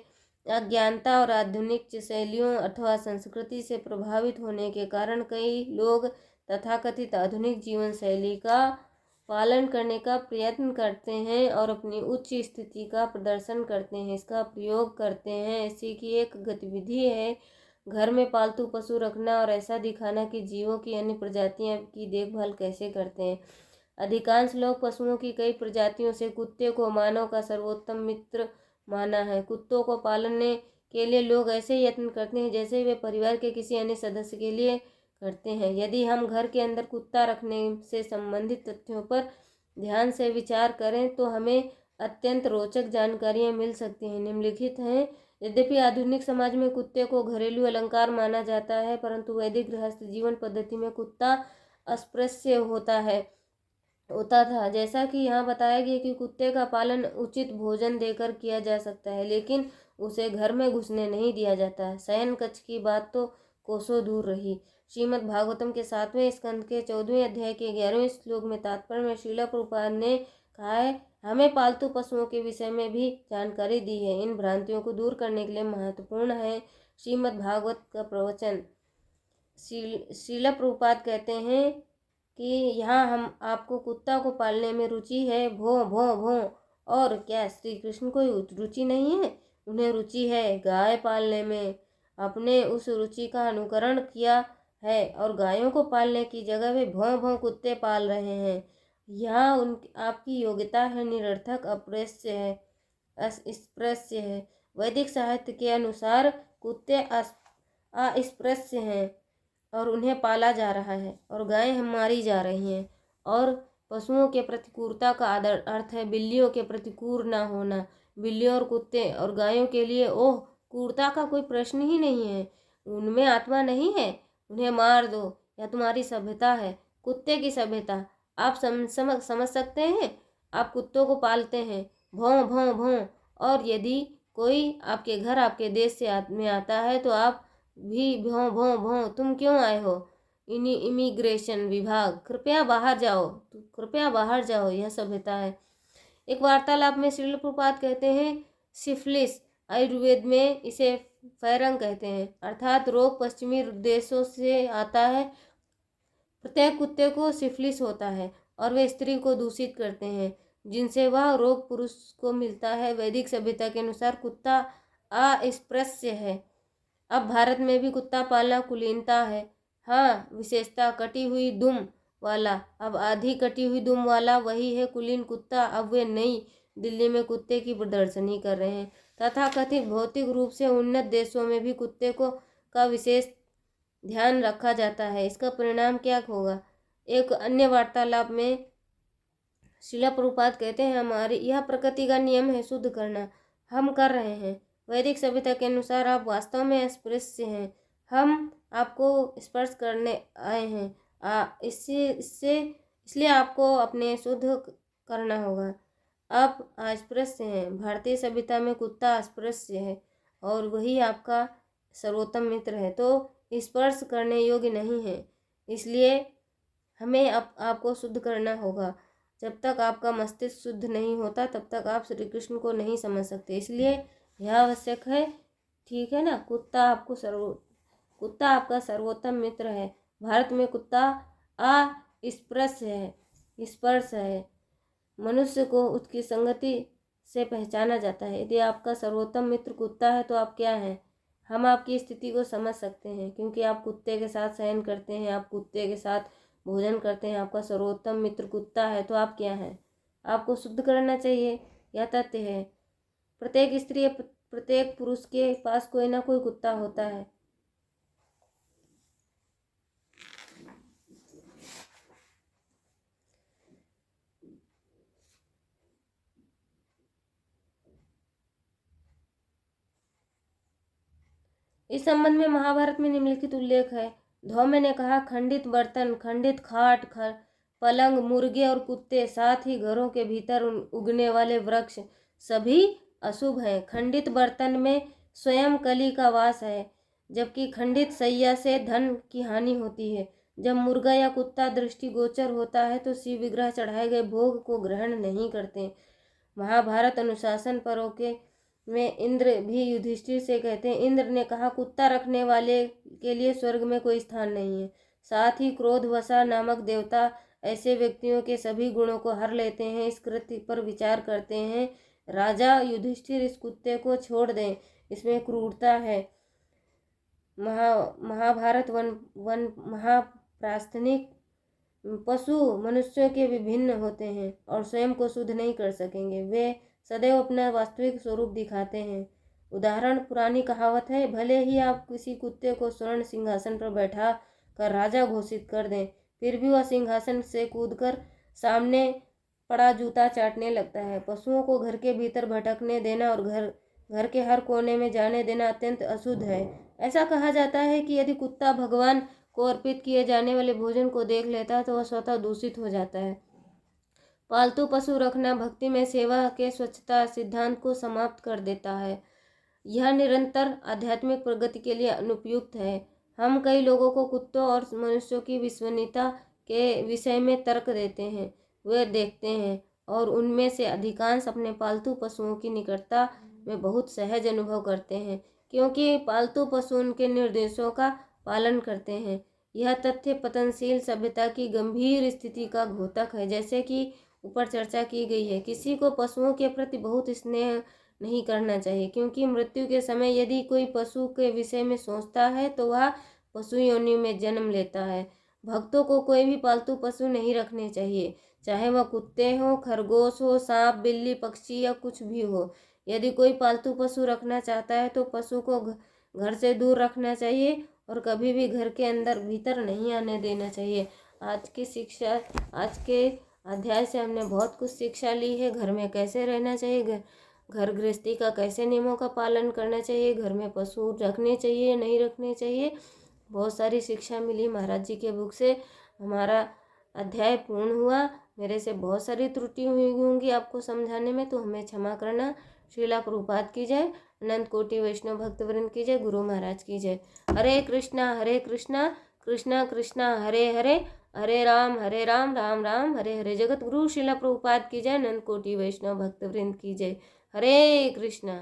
अज्ञानता और आधुनिक शैलियों अथवा संस्कृति से प्रभावित होने के कारण कई लोग तथाकथित आधुनिक जीवन शैली का पालन करने का प्रयत्न करते हैं और अपनी उच्च स्थिति का प्रदर्शन करते हैं, इसका प्रयोग करते हैं। ऐसी की एक गतिविधि है घर में पालतू पशु रखना और ऐसा दिखाना कि जीवों की अन्य प्रजातियां की देखभाल कैसे करते हैं। अधिकांश लोग पशुओं की कई प्रजातियों से कुत्ते को मानव का सर्वोत्तम मित्र माना है। कुत्तों को पालने के लिए लोग ऐसे यत्न करते हैं जैसे वे परिवार के किसी अन्य सदस्य के लिए करते हैं। यदि हम घर के अंदर कुत्ता रखने से संबंधित तथ्यों पर ध्यान से विचार करें तो हमें अत्यंत रोचक जानकारियां मिल सकती हैं। निम्नलिखित हैं। यद्यपि आधुनिक समाज में कुत्ते को घरेलू अलंकार माना जाता है, परंतु वैदिक गृहस्थ जीवन पद्धति में कुत्ता अस्पृश्य होता था। जैसा कि यहाँ बताया गया कि कुत्ते का पालन उचित भोजन देकर किया जा सकता है, लेकिन उसे घर में घुसने नहीं दिया जाता। शयन कक्ष की बात तो कोसों दूर रही। श्रीमद् भागवतम के 7वें स्कंद के 14वें अध्याय के 11वें श्लोक में तात्पर्य में श्रील प्रभुपाद ने कहा है, हमें पालतू पशुओं के विषय में भी जानकारी दी है। इन भ्रांतियों को दूर करने के लिए महत्वपूर्ण है श्रीमद् भागवत का प्रवचन। श्रील प्रभुपाद कहते हैं कि यहाँ हम आपको कुत्ता को पालने में रुचि है, भों भों भों। और क्या श्री कृष्ण को रुचि नहीं है? उन्हें रुचि है गाय पालने में। अपने उस रुचि का अनुकरण किया है और गायों को पालने की जगह वे भों भों कुत्ते पाल रहे हैं। यहाँ आपकी योग्यता है निरर्थक, अस्पृश्य है। वैदिक साहित्य के अनुसार कुत्ते अस्पृश्य हैं और उन्हें पाला जा रहा है और गायें मारी जा रही हैं। और पशुओं के प्रति क्रूरता का अर्थ है बिल्लियों के प्रति क्रूर ना होना। बिल्लियों और कुत्ते और गायों के लिए ओह क्रूरता का कोई प्रश्न ही नहीं है। उनमें आत्मा नहीं है, उन्हें मार दो। यह तुम्हारी सभ्यता है, कुत्ते की सभ्यता। आप समझ सकते हैं। आप कुत्तों को पालते हैं, भौं भौं भौं। और यदि कोई आपके घर आपके देश से में आता है तो आप भी भौं भौं भौं। तुम क्यों आए हो? इमिग्रेशन विभाग, कृपया बाहर जाओ, कृपया बाहर जाओ। यह सभ्यता है। एक वार्तालाप में श्रील प्रभुपाद कहते हैं, सिफिलिस, आयुर्वेद में इसे फैरंग कहते हैं, अर्थात रोग पश्चिमी देशों से आता है। प्रत्येक कुत्ते को सिफिलिस होता है और वे स्त्री को दूषित करते हैं, जिनसे वह रोग पुरुष को मिलता है। वैदिक सभ्यता के अनुसार कुत्ता अस्पृश्य है। अब भारत में भी कुत्ता पालना कुलीनता है। हाँ, विशेषता कटी हुई दुम वाला। अब आधी कटी हुई दुम वाला वही है कुलीन कुत्ता। अब वे नई दिल्ली में कुत्ते की प्रदर्शनी कर रहे हैं। तथाकथित भौतिक रूप से उन्नत देशों में भी कुत्ते का विशेष ध्यान रखा जाता है। इसका परिणाम क्या होगा? एक अन्य वार्तालाप में श्रील प्रभुपाद कहते हैं, हमारी यह प्रकृति का नियम है शुद्ध करना, हम कर रहे हैं। वैदिक सभ्यता के अनुसार आप वास्तव में अस्पृश्य हैं। हम आपको स्पर्श करने आए हैं। इसलिए आपको अपने शुद्ध करना होगा। आप अस्पृश्य हैं। भारतीय सभ्यता में कुत्ता अस्पृश्य है और वही आपका सर्वोत्तम मित्र है, तो स्पर्श करने योग्य नहीं है। इसलिए हमें आपको शुद्ध करना होगा। जब तक आपका मस्तिष्क शुद्ध नहीं होता तब तक आप श्री कृष्ण को नहीं समझ सकते। इसलिए यह आवश्यक है, ठीक है ना। कुत्ता आपका सर्वोत्तम मित्र है। भारत में कुत्ता स्पर्श है। मनुष्य को उसकी संगति से पहचाना जाता है। यदि आपका सर्वोत्तम मित्र कुत्ता है तो आप क्या हैं? हम आपकी स्थिति को समझ सकते हैं, क्योंकि आप कुत्ते के साथ शयन करते हैं, आप कुत्ते के साथ भोजन करते हैं। आपका सर्वोत्तम मित्र कुत्ता है तो आप क्या हैं? आपको शुद्ध करना चाहिए, यह तथ्य है। प्रत्येक स्त्री या प्रत्येक पुरुष के पास कोई ना कोई कुत्ता होता है। इस संबंध में महाभारत में निम्नलिखित उल्लेख है। धौम्य ने कहा, खंडित बर्तन, खंडित खाट, पलंग, मुर्गे और कुत्ते, साथ ही घरों के भीतर उगने वाले वृक्ष सभी अशुभ हैं। खंडित बर्तन में स्वयं कली का वास है, जबकि खंडित सैया से धन की हानि होती है। जब मुर्गा या कुत्ता दृष्टिगोचर होता है तो शिव विग्रह चढ़ाए गए भोग को ग्रहण नहीं करते। महाभारत अनुशासन पर्व के में इंद्र भी युधिष्ठिर से कहते हैं, इंद्र ने कहा, कुत्ता रखने वाले के लिए स्वर्ग में कोई स्थान नहीं है। साथ ही क्रोधवसा नामक देवता ऐसे व्यक्तियों के सभी गुणों को हर लेते हैं। इस कृत्य पर विचार करते हैं। राजा युधिष्ठिर, इस कुत्ते को छोड़ दें, इसमें क्रूरता है। महाभारत वन महाप्रास्थनिक पशु मनुष्यों के विभिन्न होते हैं और स्वयं को शुद्ध नहीं कर सकेंगे। वे सदैव अपना वास्तविक स्वरूप दिखाते हैं। उदाहरण, पुरानी कहावत है, भले ही आप किसी कुत्ते को स्वर्ण सिंहासन पर बैठा कर राजा घोषित कर दें, फिर भी वह सिंहासन से कूदकर सामने पड़ा जूता चाटने लगता है। पशुओं को घर के भीतर भटकने देना और घर के हर कोने में जाने देना अत्यंत अशुद्ध है। ऐसा कहा जाता है कि यदि कुत्ता भगवान को अर्पित किए जाने वाले भोजन को देख लेता है तो वह स्वतः दूषित हो जाता है। पालतू पशु रखना भक्ति में सेवा के स्वच्छता सिद्धांत को समाप्त कर देता है। यह निरंतर आध्यात्मिक प्रगति के लिए अनुपयुक्त है। हम कई लोगों को कुत्तों और मनुष्यों की विश्वसनीयता के विषय में तर्क देते हैं। वे देखते हैं और उनमें से अधिकांश अपने पालतू पशुओं की निकटता में बहुत सहज अनुभव करते हैं, क्योंकि पालतू पशु उनके निर्देशों का पालन करते हैं। यह तथ्य पतनशील सभ्यता की गंभीर स्थिति का द्योतक है। जैसे कि ऊपर चर्चा की गई है, किसी को पशुओं के प्रति बहुत स्नेह नहीं करना चाहिए, क्योंकि मृत्यु के समय यदि कोई पशु के विषय में सोचता है तो वह पशु योनि में जन्म लेता है। भक्तों को कोई भी पालतू पशु नहीं रखने चाहिए, चाहे वह कुत्ते हो, खरगोश हो, सांप, बिल्ली, पक्षी या कुछ भी हो। यदि कोई पालतू पशु रखना चाहता है तो पशु को घर से दूर रखना चाहिए और कभी भी घर के अंदर भीतर नहीं आने देना चाहिए। आज के अध्याय से हमने बहुत कुछ शिक्षा ली है। घर में कैसे रहना चाहिए, घर गृहस्थी का कैसे नियमों का पालन करना चाहिए, घर में पशु रखने चाहिए नहीं रखने चाहिए, बहुत सारी शिक्षा मिली महाराज जी के बुक से। हमारा अध्याय पूर्ण हुआ। मेरे से बहुत सारी त्रुटि हुई होंगी आपको समझाने में, तो हमें क्षमा करना। श्रीला प्रभुपाद की जय, अनंत कोटि वैष्णव भक्तवृंद की जय, गुरु महाराज की जय। हरे कृष्णा कृष्णा कृष्णा हरे हरे, हरे राम राम राम हरे हरे। जगत गुरु श्रीला प्रभुपाद की जय, अनंत कोटि वैष्णव भक्तवृंद की जय। हरे कृष्णा।